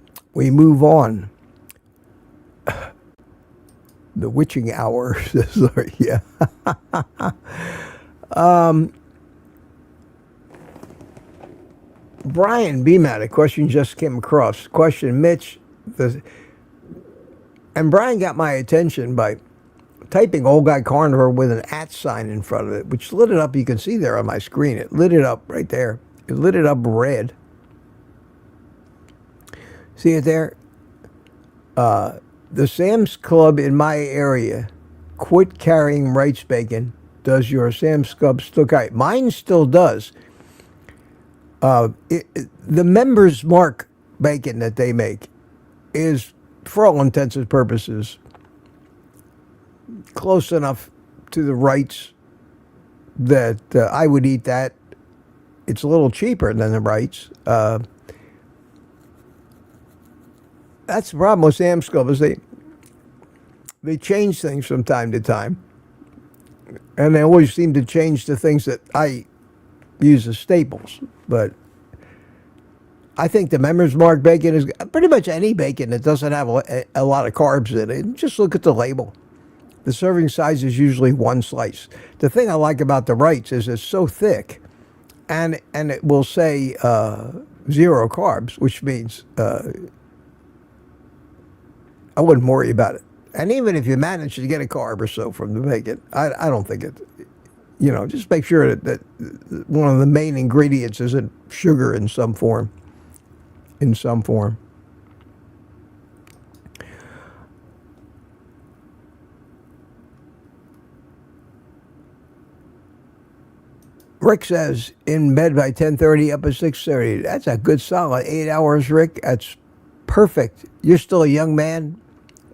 [SPEAKER 1] The witching hour. Sorry, yeah. Brian Beamat, a question just came across. Question, Mitch. And Brian got my attention by typing OldGuyCarnivore with an @ sign in front of it, which lit it up. You can see there on my screen. It lit it up right there. It lit it up red. See it there? The Sam's Club in my area quit carrying rice bacon. Does your Sam's Club still carry? Mine still does. The Members Mark bacon that they make is, for all intents and purposes, close enough to the Wrights that I would eat that it's a little cheaper than the rights. That's the problem with Samscope is they change things from time to time, and they always seem to change the things that I use as staples. But I think the Members Mark bacon is pretty much any bacon that doesn't have a lot of carbs in it. Just look at the label. The serving size is usually one slice. The thing I like about the Wrights is it's so thick, and it will say 0 carbs, which means I wouldn't worry about it. And even if you manage to get a carb or so from the bacon, I don't think it, just make sure that one of the main ingredients isn't sugar in some form. Rick says, in bed by 10:30, up at 6:30. That's a good solid 8 hours, Rick. That's perfect. You're still a young man.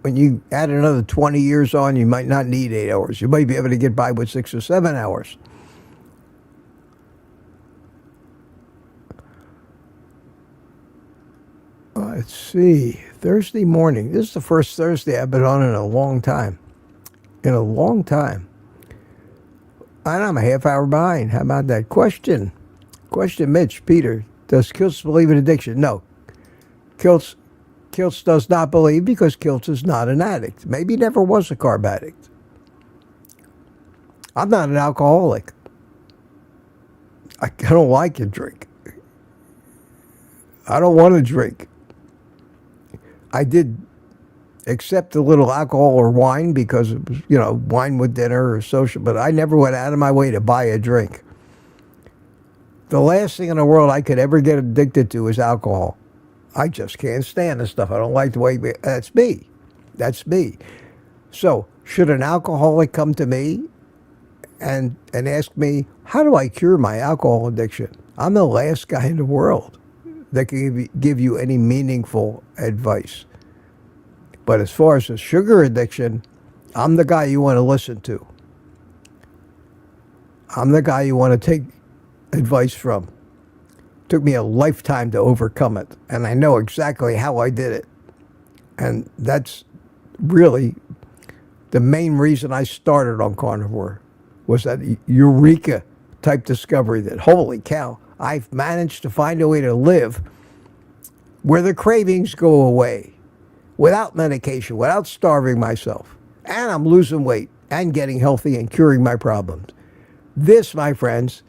[SPEAKER 1] When you add another 20 years on, you might not need 8 hours. You might be able to get by with 6 or 7 hours. Let's see. Thursday morning. This is the first Thursday I've been on in a long time. And I'm a half hour behind. How about that? Question, Mitch, Peter. Does Kiltz believe in addiction? No. Kiltz does not believe because Kiltz is not an addict. Maybe never was a carb addict. I'm not an alcoholic. I don't like to drink. I don't want to drink. I did accept a little alcohol or wine because it was, wine with dinner or social, but I never went out of my way to buy a drink. The last thing in the world I could ever get addicted to is alcohol. I just can't stand this stuff. I don't like the way, that's me. So, should an alcoholic come to me and ask me, how do I cure my alcohol addiction? I'm the last guy in the world that can give you any meaningful advice. But as far as the sugar addiction, I'm the guy you want to listen to. I'm the guy you want to take advice from. Took me a lifetime to overcome it, and I know exactly how I did it. And that's really the main reason I started on carnivore, was that eureka type discovery that, holy cow, I've managed to find a way to live where the cravings go away without medication, without starving myself. And I'm losing weight and getting healthy and curing my problems. This, my friends,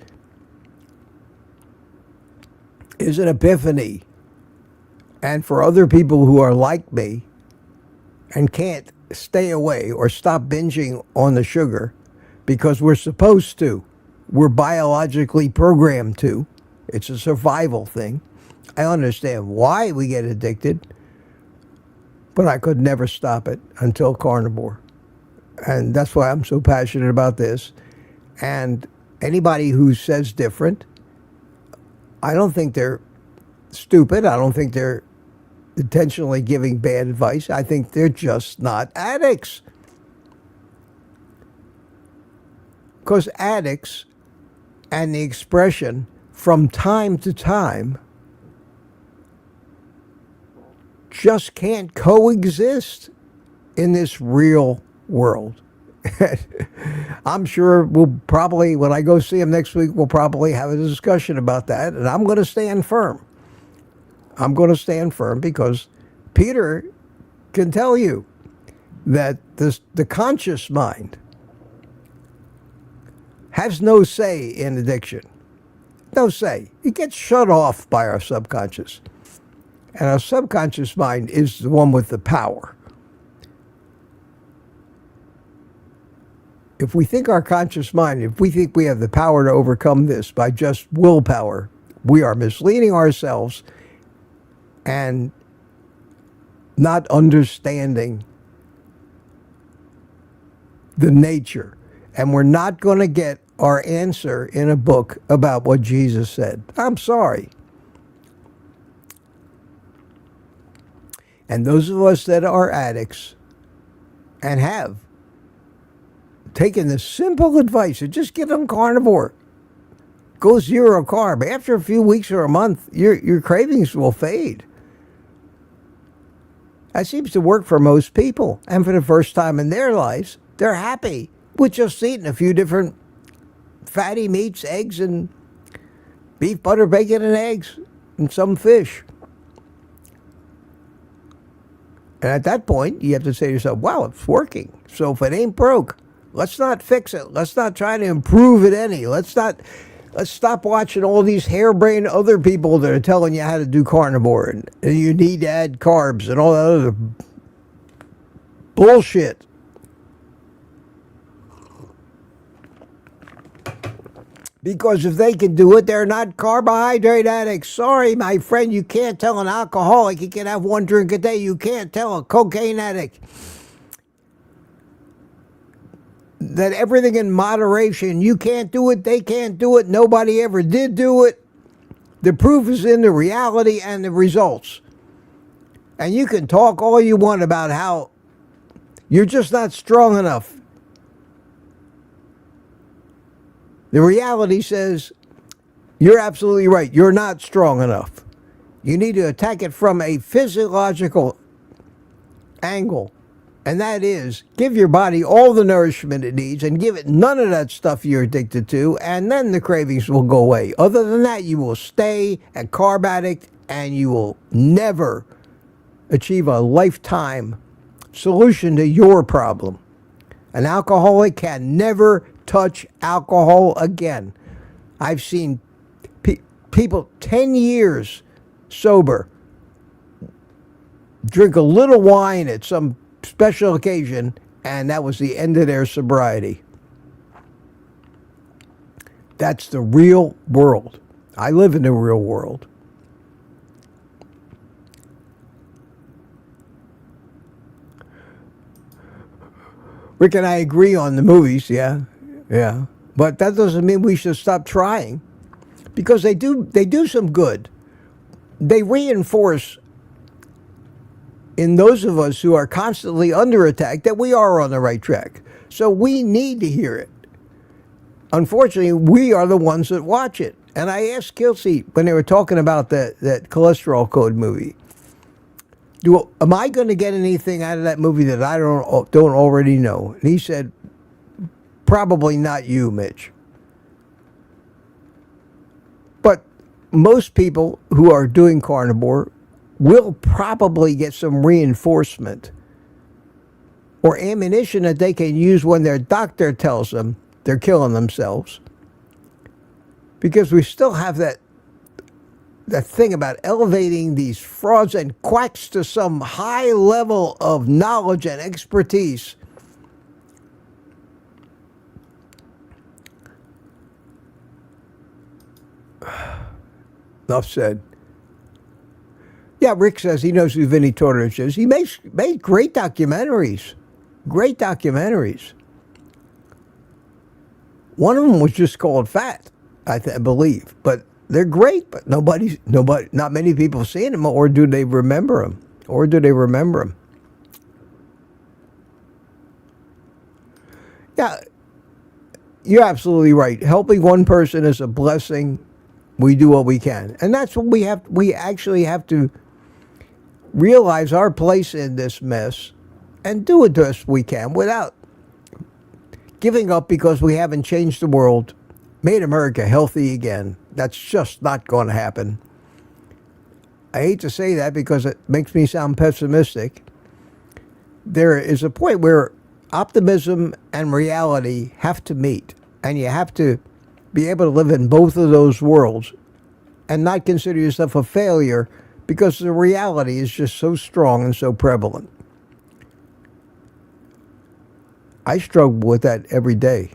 [SPEAKER 1] is an epiphany. And for other people who are like me and can't stay away or stop binging on the sugar because we're supposed to, we're biologically programmed to, it's a survival thing. I understand why we get addicted, but I could never stop it until carnivore. And that's why I'm so passionate about this. And anybody who says different, I don't think they're stupid. I don't think they're intentionally giving bad advice. I think they're just not addicts. Because addicts and the expression from time to time just can't coexist in this real world. I'm sure we'll probably, when I go see him next week, we'll probably have a discussion about that, and I'm going to stand firm. I'm going to stand firm because Peter can tell you that the conscious mind has no say in addiction. No say. It gets shut off by our subconscious. And our subconscious mind is the one with the power. If we think our conscious mind, if we think we have the power to overcome this by just willpower, we are misleading ourselves and not understanding the nature. And we're not going to get our answer in a book about what Jesus said. I'm sorry. And those of us that are addicts and have taken the simple advice of just get on carnivore. go zero carb. After a few weeks or a month, your cravings will fade. That seems to work for most people. And for the first time in their lives, they're happy with just eating a few different fatty meats, eggs, and beef, butter, bacon, and eggs, and some fish. And at that point, you have to say to yourself, wow, it's working. So if it ain't broke, let's not fix it. Let's not try to improve it any. Let's stop watching all these harebrained other people that are telling you how to do carnivore and you need to add carbs and all that other bullshit. Because if they can do it, they're not carbohydrate addicts. Sorry, my friend, you can't tell an alcoholic he can have one drink a day. You can't tell a cocaine addict that everything in moderation. You can't do it, they can't do it, nobody ever did do it. The proof is in the reality and the results. And you can talk all you want about how you're just not strong enough. The reality says, you're absolutely right. You're not strong enough. You need to attack it from a physiological angle. And that is, give your body all the nourishment it needs and give it none of that stuff you're addicted to, and then the cravings will go away. Other than that, you will stay a carb addict and you will never achieve a lifetime solution to your problem. An alcoholic can never touch alcohol again. I've seen people 10 years sober drink a little wine at some special occasion, and that was the end of their sobriety. That's the real world. I live in the real world. Rick and I agree on the movies, yeah. But that doesn't mean we should stop trying, because they do some good. They reinforce in those of us who are constantly under attack that we are on the right track. So we need to hear it. Unfortunately, we are the ones that watch it. And I asked Kelsey when they were talking about that cholesterol code movie, am I going to get anything out of that movie that I don't already know? And he said, probably not you, Mitch. But most people who are doing carnivore will probably get some reinforcement or ammunition that they can use when their doctor tells them they're killing themselves. Because we still have that thing about elevating these frauds and quacks to some high level of knowledge and expertise. Enough said. Yeah, Rick says he knows who Vinnie Tortorich is. He made great documentaries. Great documentaries. One of them was just called Fat, I believe. But they're great, but not many people have seen them, or do they remember them? Yeah, you're absolutely right. Helping one person is a blessing. We do what we can. And that's what we actually have to realize our place in this mess and do it best we can without giving up because we haven't changed the world, made America healthy again. That's just not going to happen. I hate to say that because it makes me sound pessimistic. There is a point where optimism and reality have to meet, and you have to be able to live in both of those worlds and not consider yourself a failure because the reality is just so strong and so prevalent. I struggle with that every day.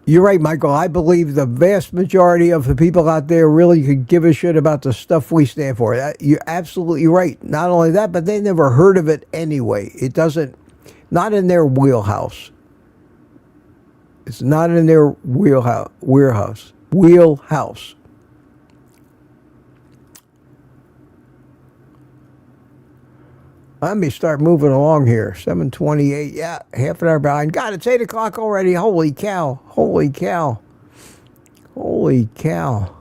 [SPEAKER 1] You're right, Michael. I believe the vast majority of the people out there really could give a shit about the stuff we stand for. You're absolutely right. Not only that, but they never heard of it anyway. Not in their wheelhouse. It's not in their wheelhouse. Let me start moving along here. 7:28. Yeah, half an hour behind. God, it's 8 o'clock already. Holy cow. Holy cow. Holy cow.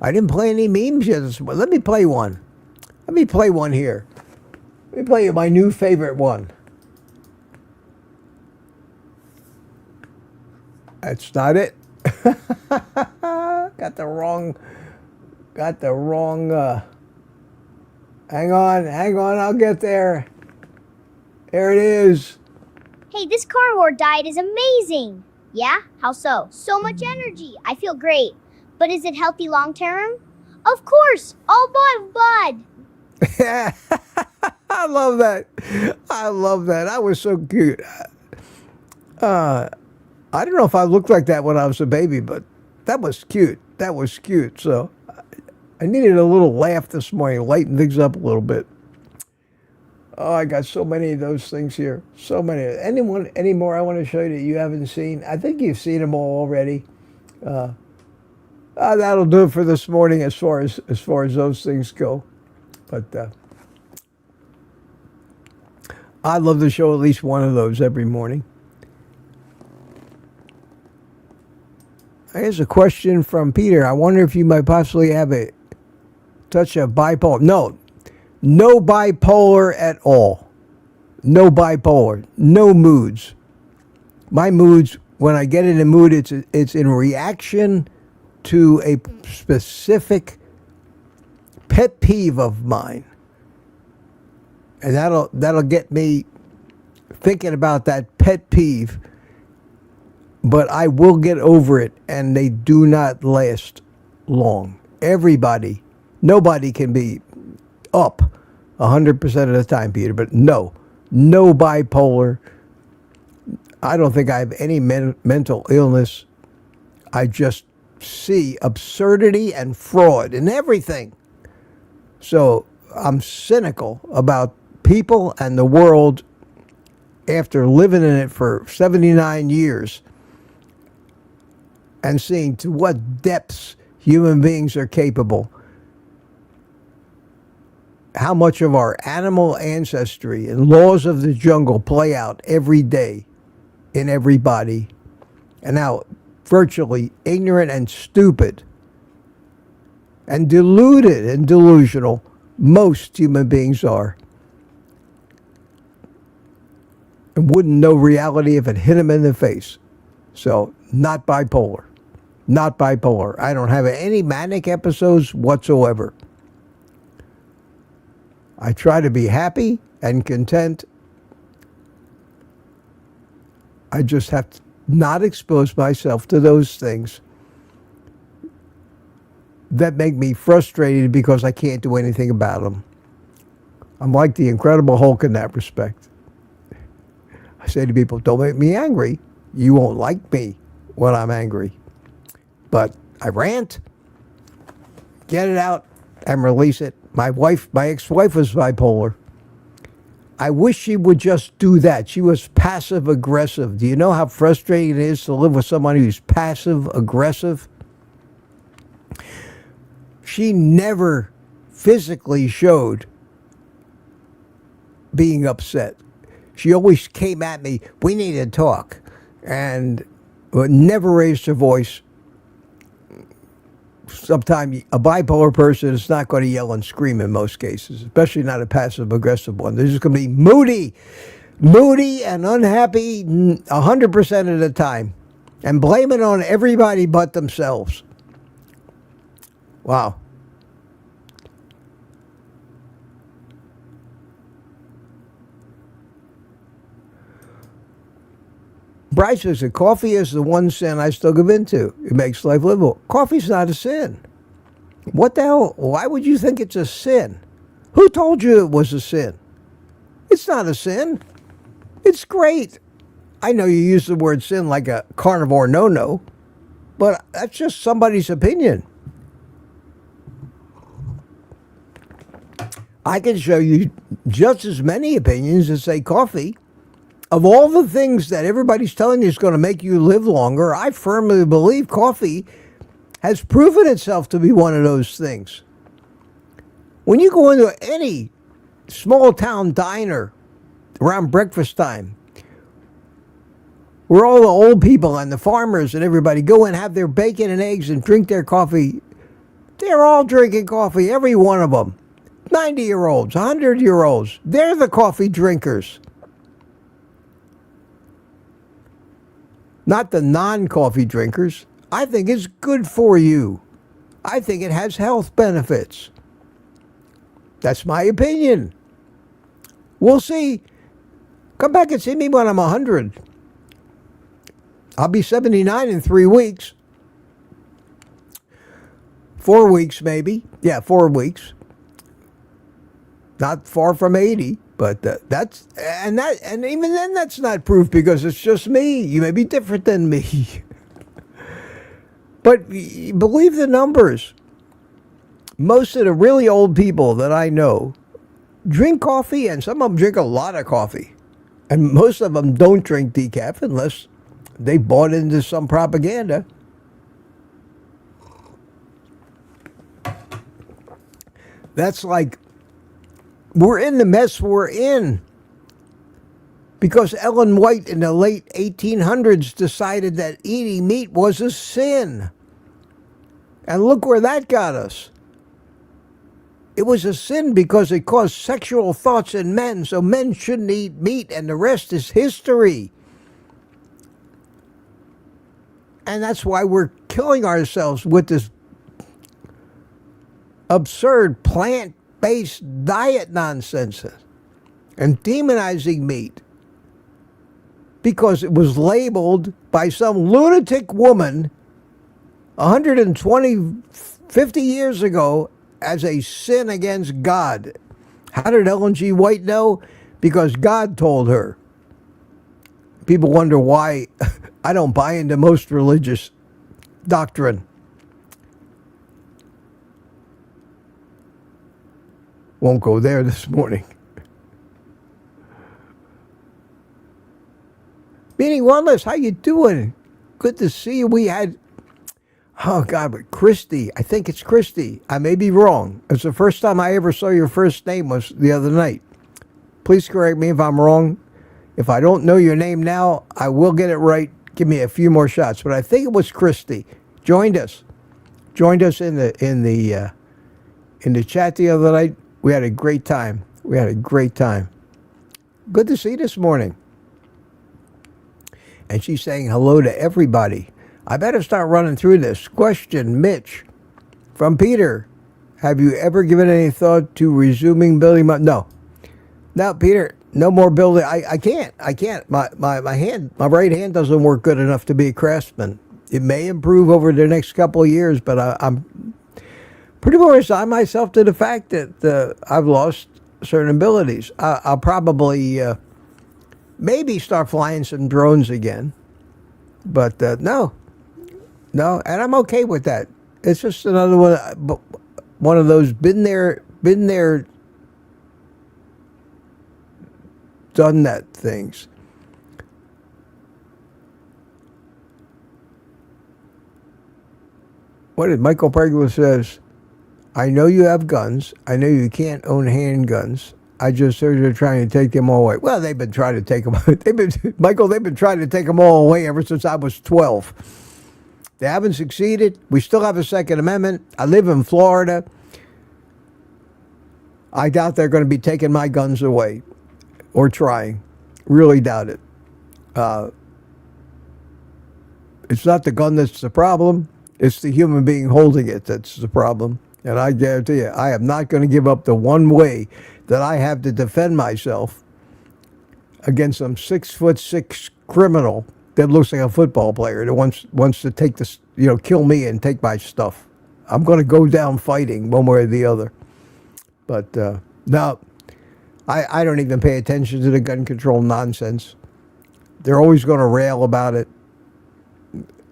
[SPEAKER 1] I didn't play any memes yet. Let me play one. Let me play one here. Let me play you my new favorite one. That's not it. Got the wrong. Hang on, I'll get there. There it is.
[SPEAKER 2] Hey, this carnivore diet is amazing. Yeah? How so? So much energy. I feel great. But is it healthy long term? Of course. All bud.
[SPEAKER 1] Yeah. I love that. That was so cute. I don't know if I looked like that when I was a baby, but that was cute. So I needed a little laugh this morning, lighten things up a little bit. Oh, I got so many of those things here. So many. Any more I want to show you that you haven't seen? I think you've seen them all already. That'll do it for this morning as far as those things go. But I'd love to show at least one of those every morning. Here's a question from Peter. I wonder if you might possibly have a touch of bipolar. No bipolar at all. No bipolar. No moods. My moods, when I get in a mood, it's in reaction to a specific pet peeve of mine. And that'll get me thinking about that pet peeve. But I will get over it, and they do not last long. Nobody can be up 100% of the time, Peter, but no bipolar. I don't think I have any mental illness. I just see absurdity and fraud in everything. So I'm cynical about people and the world after living in it for 79 years and seeing to what depths human beings are capable. How much of our animal ancestry and laws of the jungle play out every day in everybody, and how virtually ignorant and stupid and deluded and delusional most human beings are, and wouldn't know reality if it hit them in the face. So, not bipolar. I don't have any manic episodes whatsoever. I try to be happy and content. I just have to not expose myself to those things that make me frustrated because I can't do anything about them. I'm like the Incredible Hulk in that respect. I say to people, don't make me angry. You won't like me when I'm angry. But I rant, get it out, and release it. My ex-wife was bipolar. I wish she would just do that. She was passive-aggressive. Do you know how frustrating it is to live with someone who's passive-aggressive? She never physically showed being upset. She always came at me, we need to talk, and never raised her voice. Sometimes a bipolar person is not going to yell and scream in most cases, especially not a passive-aggressive one. They're just going to be moody and unhappy 100% of the time, and blame it on everybody but themselves. Wow. Bryce says that coffee is the one sin I still give into. It makes life livable. Coffee's not a sin. What the hell? Why would you think it's a sin? Who told you it was a sin? It's not a sin. It's great. I know you use the word sin like a carnivore no-no, but that's just somebody's opinion. I can show you just as many opinions that say coffee. Of all the things that everybody's telling you is going to make you live longer, I firmly believe coffee has proven itself to be one of those things. When you go into any small town diner around breakfast time, where all the old people and the farmers and everybody go and have their bacon and eggs and drink their coffee, they're all drinking coffee, every one of them. 90-year-olds, 100-year-olds, they're the coffee drinkers. Not the non-coffee drinkers. I think it's good for you. I think it has health benefits. That's my opinion. We'll see. Come back and see me when I'm 100. I'll be 79 in 3 weeks. 4 weeks, maybe. Yeah, 4 weeks. Not far from 80, but and even then that's not proof because it's just me. You may be different than me. But believe the numbers. Most of the really old people that I know drink coffee, and some of them drink a lot of coffee. And most of them don't drink decaf unless they bought into some propaganda. That's like, we're in the mess we're in because Ellen White in the late 1800s decided that eating meat was a sin. And look where that got us. It was a sin because it caused sexual thoughts in men, so men shouldn't eat meat, and the rest is history. And that's why we're killing ourselves with this absurd plant-based diet nonsense and demonizing meat because it was labeled by some lunatic woman 120, 50 years ago as a sin against God. How did Ellen G. White know? Because God told her. People wonder why I don't buy into most religious doctrine. Won't go there this morning. Meaning Oneless, how you doing? Good to see you. We had, oh God, but Christy. I think it's Christy. I may be wrong. It's the first time I ever saw your first name was the other night. Please correct me if I'm wrong. If I don't know your name now, I will get it right. Give me a few more shots. But I think it was Christy. Joined us in the chat the other night. We had a great time. Good to see you this morning. And she's saying hello to everybody. I better start running through this. Question, Mitch, from Peter. Have you ever given any thought to resuming building? No, Peter, no more building. I can't. My right hand doesn't work good enough to be a craftsman. It may improve over the next couple of years, but I'm pretty much resigned myself to the fact that I've lost certain abilities. I'll probably maybe start flying some drones again, but no, and I'm okay with that. It's just another one of those been there, done that things. What did Michael Pregula says? I know you have guns. I know you can't own handguns. I just heard you're trying to take them all away. Well, they've been trying to take them. They've been trying to take them all away ever since I was 12. They haven't succeeded. We still have a Second Amendment. I live in Florida. I doubt they're going to be taking my guns away or trying. Really doubt it. It's not the gun that's the problem. It's the human being holding it that's the problem. And I guarantee you, I am not going to give up the one way that I have to defend myself against some 6'6" criminal that looks like a football player that wants to take this, kill me and take my stuff. I'm going to go down fighting one way or the other. But no, I don't even pay attention to the gun control nonsense. They're always going to rail about it.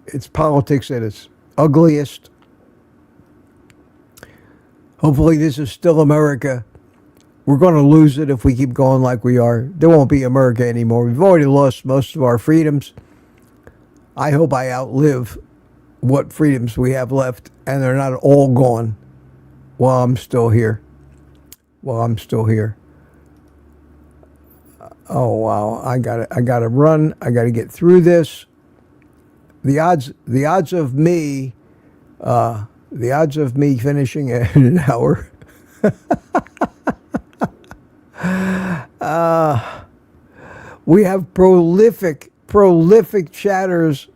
[SPEAKER 1] It's politics at its ugliest. Hopefully this is still America. We're going to lose it if we keep going like we are. There won't be America anymore. We've already lost most of our freedoms. I hope I outlive what freedoms we have left, and they're not all gone while I'm still here. Well, I'm still here. Oh wow! I gotta run. I gotta get through this. The odds of me finishing in an hour. We have prolific chatters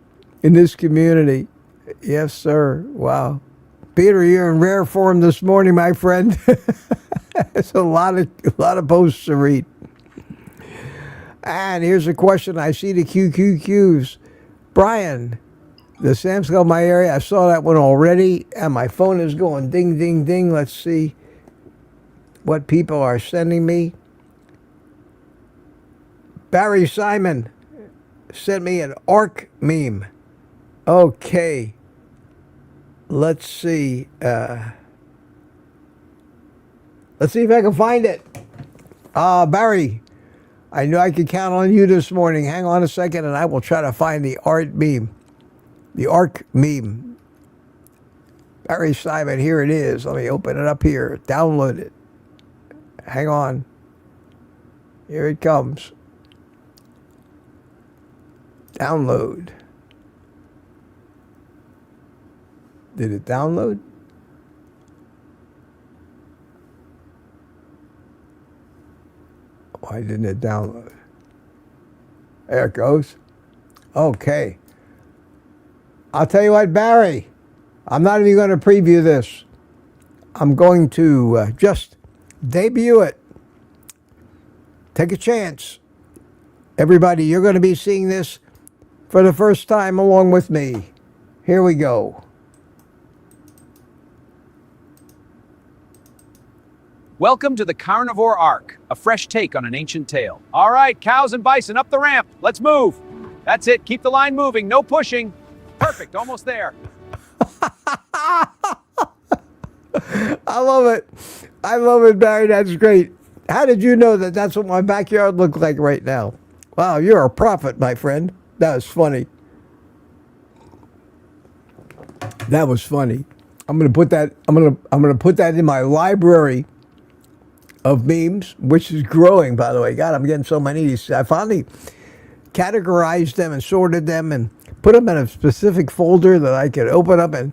[SPEAKER 1] in this community. Yes, sir. Wow. Peter, you're in rare form this morning, my friend. It's a lot of posts to read. And here's a question. I see the QQQs. Brian, the Sam's Club in my area, I saw that one already, and my phone is going ding, ding, ding. Let's see what people are sending me. Barry Simon sent me an ARC meme. Okay. Let's see. Let's see if I can find it. Barry, I knew I could count on you this morning. Hang on a second, and I will try to find the art meme. The ARC meme. Barry Simon, here it is. Let me open it up here. Download it. Hang on. Here it comes. Download. Did it download? Why didn't it download? There it goes. Okay. I'll tell you what, Barry, I'm not even going to preview this. I'm going to just debut it. Take a chance. Everybody, you're going to be seeing this for the first time along with me. Here we go.
[SPEAKER 3] Welcome to the Carnivore Arc, a fresh take on an ancient tale. All right, cows and bison up the ramp. Let's move. That's it. Keep the line moving. No pushing. Perfect. Almost there.
[SPEAKER 1] I love it. I love it, Barry. That's great. How did you know that that's what my backyard looked like right now? Wow, you're a prophet, my friend. That was funny. That was funny. I'm gonna put that. I'm gonna put that in my library of memes, which is growing, by the way. God, I'm getting so many of these. I finally categorized them and sorted them and put them in a specific folder that I could open up and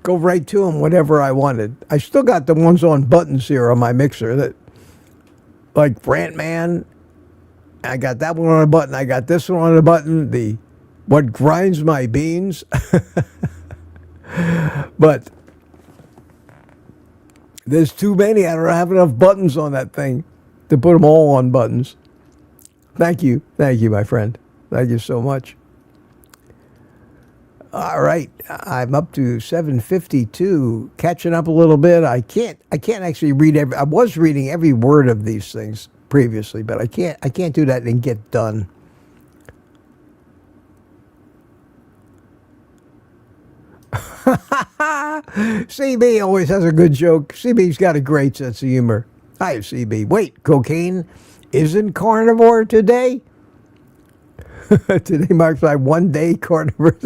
[SPEAKER 1] go right to them whenever I wanted. I still got the ones on buttons here on my mixer that, like Brant Man. I got that one on a button. I got this one on a button. The what grinds my beans. But there's too many. I don't have enough buttons on that thing to put them all on buttons. Thank you, my friend. Thank you so much. All right, I'm up to 752, catching up a little bit. I can't actually read every. I was reading every word of these things previously, but I can't do that and get done. CB always has a good joke. CB's got a great sense of humor. Hi, CB. Wait, cocaine isn't carnivore today? Today marks my one-day carnivore.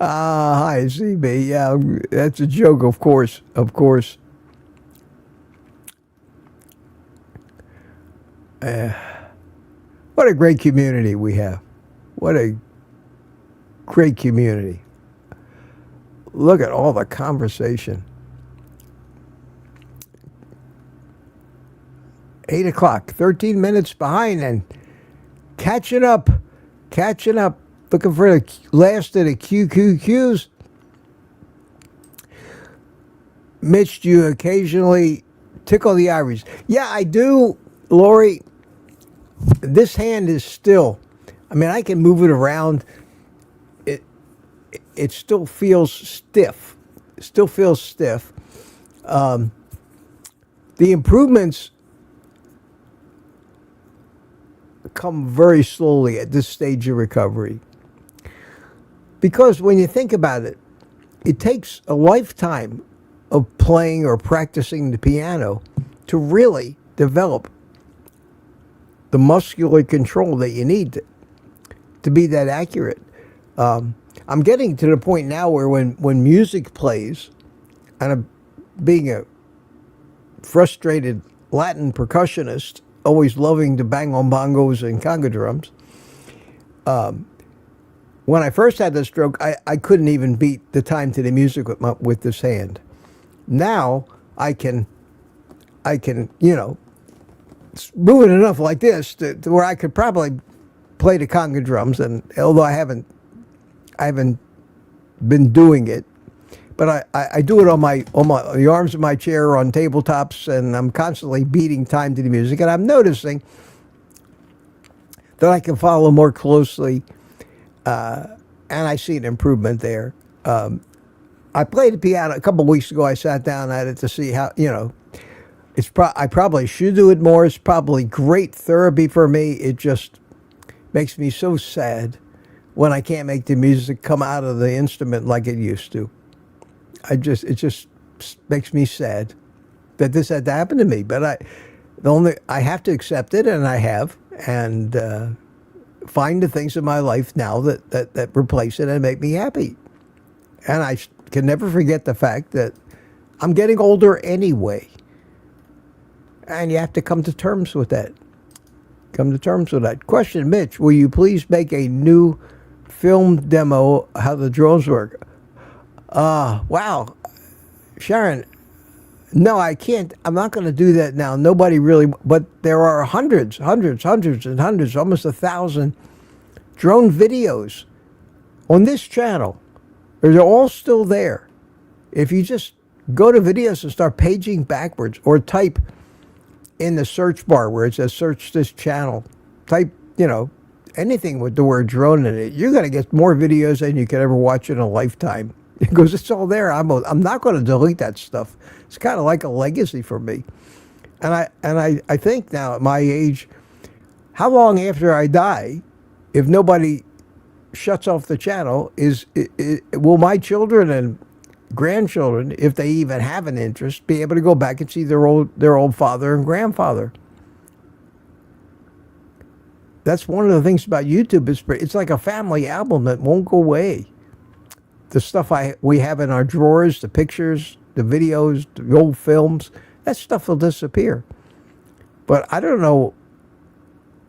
[SPEAKER 1] Hi, CB. Yeah, that's a joke, of course. Of course. What a great community we have. What a great community. Look at all the conversation. 8 o'clock, 13 minutes behind and catching up. Looking for the last of the QQQs. Mitch, do you occasionally tickle the ivories? Yeah, I do, Lori. This hand is still, I mean, I can move it around. It still feels stiff. The improvements come very slowly at this stage of recovery. Because when you think about it, it takes a lifetime of playing or practicing the piano to really develop the muscular control that you need to be that accurate. I'm getting to the point now where when music plays, and being a frustrated Latin percussionist, always loving to bang on bongos and conga drums. When I first had the stroke, I couldn't even beat the time to the music with this hand. Now I can, move it enough like this to where I could probably play the conga drums. And although I haven't been doing it, but I do it on the arms of my chair, on tabletops, and I'm constantly beating time to the music. And I'm noticing that I can follow more closely, and I see an improvement there. I played the piano a couple of weeks ago. I sat down at it to see how, I probably should do it more. It's probably great therapy for me. It just makes me so sad when I can't make the music come out of the instrument like it used to. It just makes me sad that this had to happen to me. But I have to accept it, and I have, and find the things in my life now that replace it and make me happy. And I can never forget the fact that I'm getting older anyway. And you have to come to terms with that. Question, Mitch, will you please make a new film demo how the drones work? Wow. Sharon, no, I can't. I'm not going to do that now. Nobody really, but there are hundreds, almost 1,000 drone videos on this channel. They're all still there. If you just go to videos and start paging backwards, or type in the search bar where it says search this channel, type, anything with the word drone in it, you're going to get more videos than you could ever watch in a lifetime. Because it's all there. I'm not going to delete that stuff. It's kind of like a legacy for me. And I think now at my age, how long after I die, if nobody shuts off the channel, will my children and grandchildren, if they even have an interest, be able to go back and see their old father and grandfather? That's one of the things about YouTube. It's like a family album that won't go away. The stuff we have in our drawers, the pictures, the videos, the old films, that stuff will disappear. But I don't know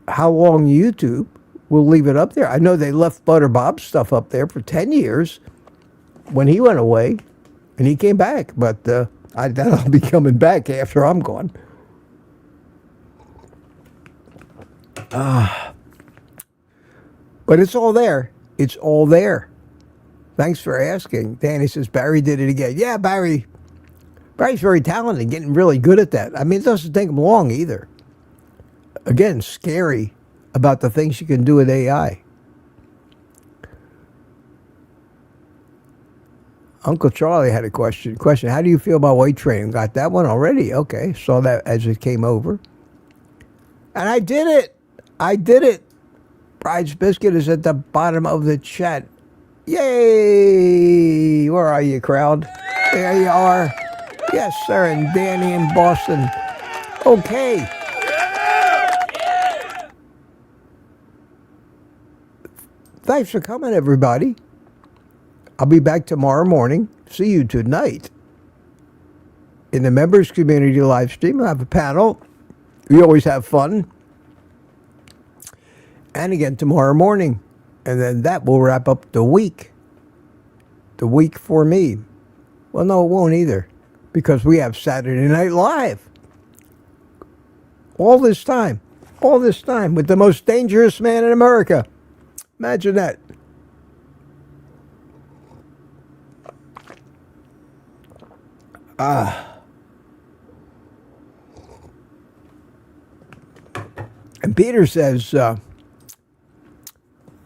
[SPEAKER 1] how long YouTube will leave it up there. I know they left Butter Bob's stuff up there for 10 years when he went away, and he came back. But that'll be coming back after I'm gone. But it's all there. It's all there. Thanks for asking. Danny says Barry did it again. Yeah, Barry's very talented, getting really good at that. I mean, it doesn't take him long either. Again, scary about the things you can do with AI. Uncle Charlie had a question. How do you feel about weight training? Got that one already? Okay, saw that as it came over. And I did it. Bride's Biscuit is at the bottom of the chat. Yay! Where are you, crowd? There you are. Yes, sir. And Danny in Boston. Okay. Thanks for coming, everybody. I'll be back tomorrow morning. See you tonight in the members community live stream. We'll have a panel. We always have fun. And again tomorrow morning. And then that will wrap up the week. The week for me. Well, no, it won't either. Because we have Saturday Night Live. All this time with the most dangerous man in America. Imagine that. And Peter says,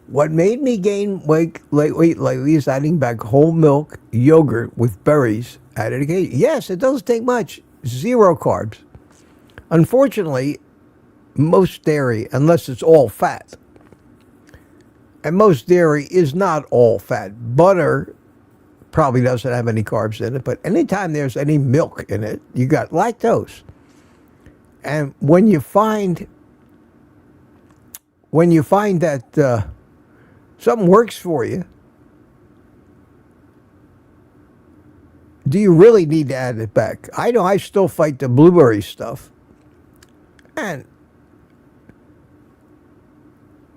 [SPEAKER 1] what made me gain weight lately is adding back whole milk yogurt with berries added occasionally. Yes, it doesn't take much. 0 carbs. Unfortunately, most dairy, unless it's all fat, and most dairy is not all fat. Butter probably doesn't have any carbs in it, but anytime there's any milk in it, you got lactose. And when you find that something works for you, do you really need to add it back? I know I still fight the blueberry stuff. And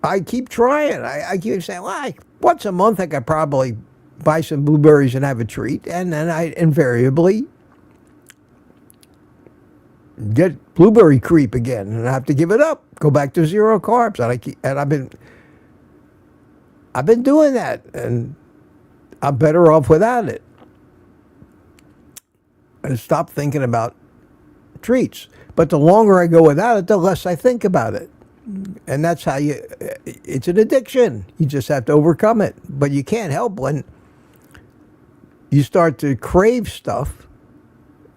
[SPEAKER 1] I keep trying. I keep saying, well, once a month I could probably buy some blueberries and have a treat. And then I invariably get blueberry creep again. And I have to give it up. Go back to 0 carbs. And I've been doing that. And I'm better off without it. And stop thinking about treats. But the longer I go without it, the less I think about it. And that's how it's an addiction. You just have to overcome it. But you can't help when you start to crave stuff,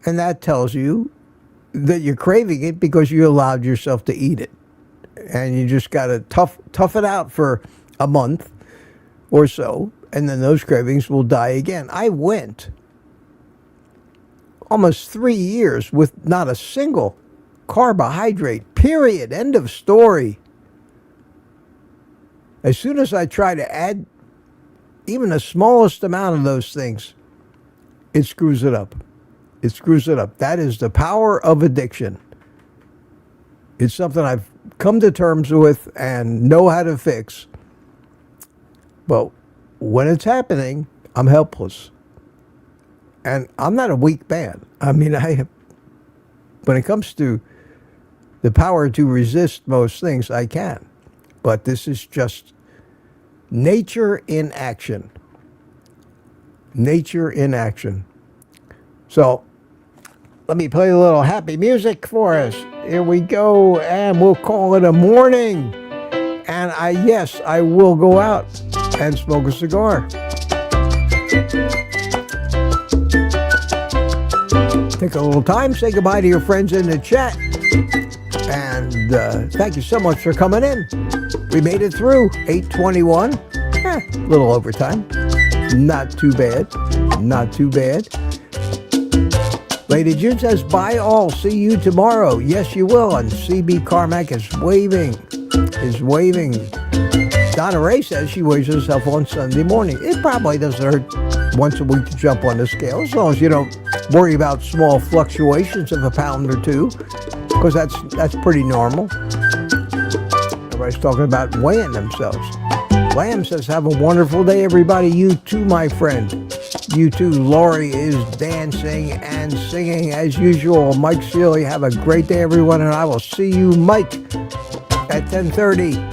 [SPEAKER 1] and that tells you that you're craving it because you allowed yourself to eat it. And you just got to tough it out for a month or so, and then those cravings will die again. I went almost 3 years with not a single carbohydrate, period, end of story. As soon as I try to add even the smallest amount of those things, it screws it up. It screws it up. That is the power of addiction. It's something I've come to terms with and know how to fix. But when it's happening, I'm helpless. And I'm not a weak man. I mean, when it comes to the power to resist most things, I can. But this is just nature in action. Nature in action. So, let me play a little happy music for us. Here we go, and we'll call it a morning. And yes, I will go out and smoke a cigar. Take a little time, say goodbye to your friends in the chat. And thank you so much for coming in. We made it through 8:21. A little overtime. Not too bad. Not too bad. Lady June says, bye all. See you tomorrow. Yes, you will. And CB Carmack is waving. Donna Ray says she weighs herself on Sunday morning. It probably doesn't hurt once a week to jump on the scale, as long as you don't worry about small fluctuations of a pound or two, because that's pretty normal. Everybody's talking about weighing themselves. Lamb says, have a wonderful day, everybody. You too, my friend. You too. Lori is dancing and singing as usual. Mike Sealy, have a great day, everyone, and I will see you, Mike, at 10:30.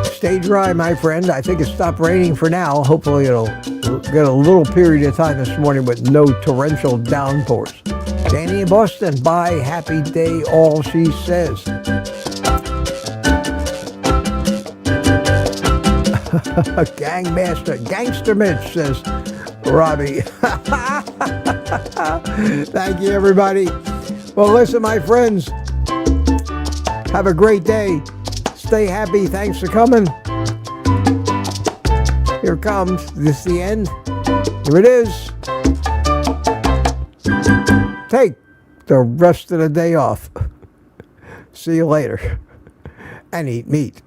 [SPEAKER 1] Stay dry, my friend. I think it stopped raining for now. Hopefully it'll get a little period of time this morning with no torrential downpours. Danny in Boston, bye. Happy day, all, she says. Gangster Mitch, says Robbie. Thank you, everybody. Well, listen, my friends, have a great day. Stay happy. Thanks for coming. Here it comes. This is the end. Here it is. Take the rest of the day off. See you later. And eat meat.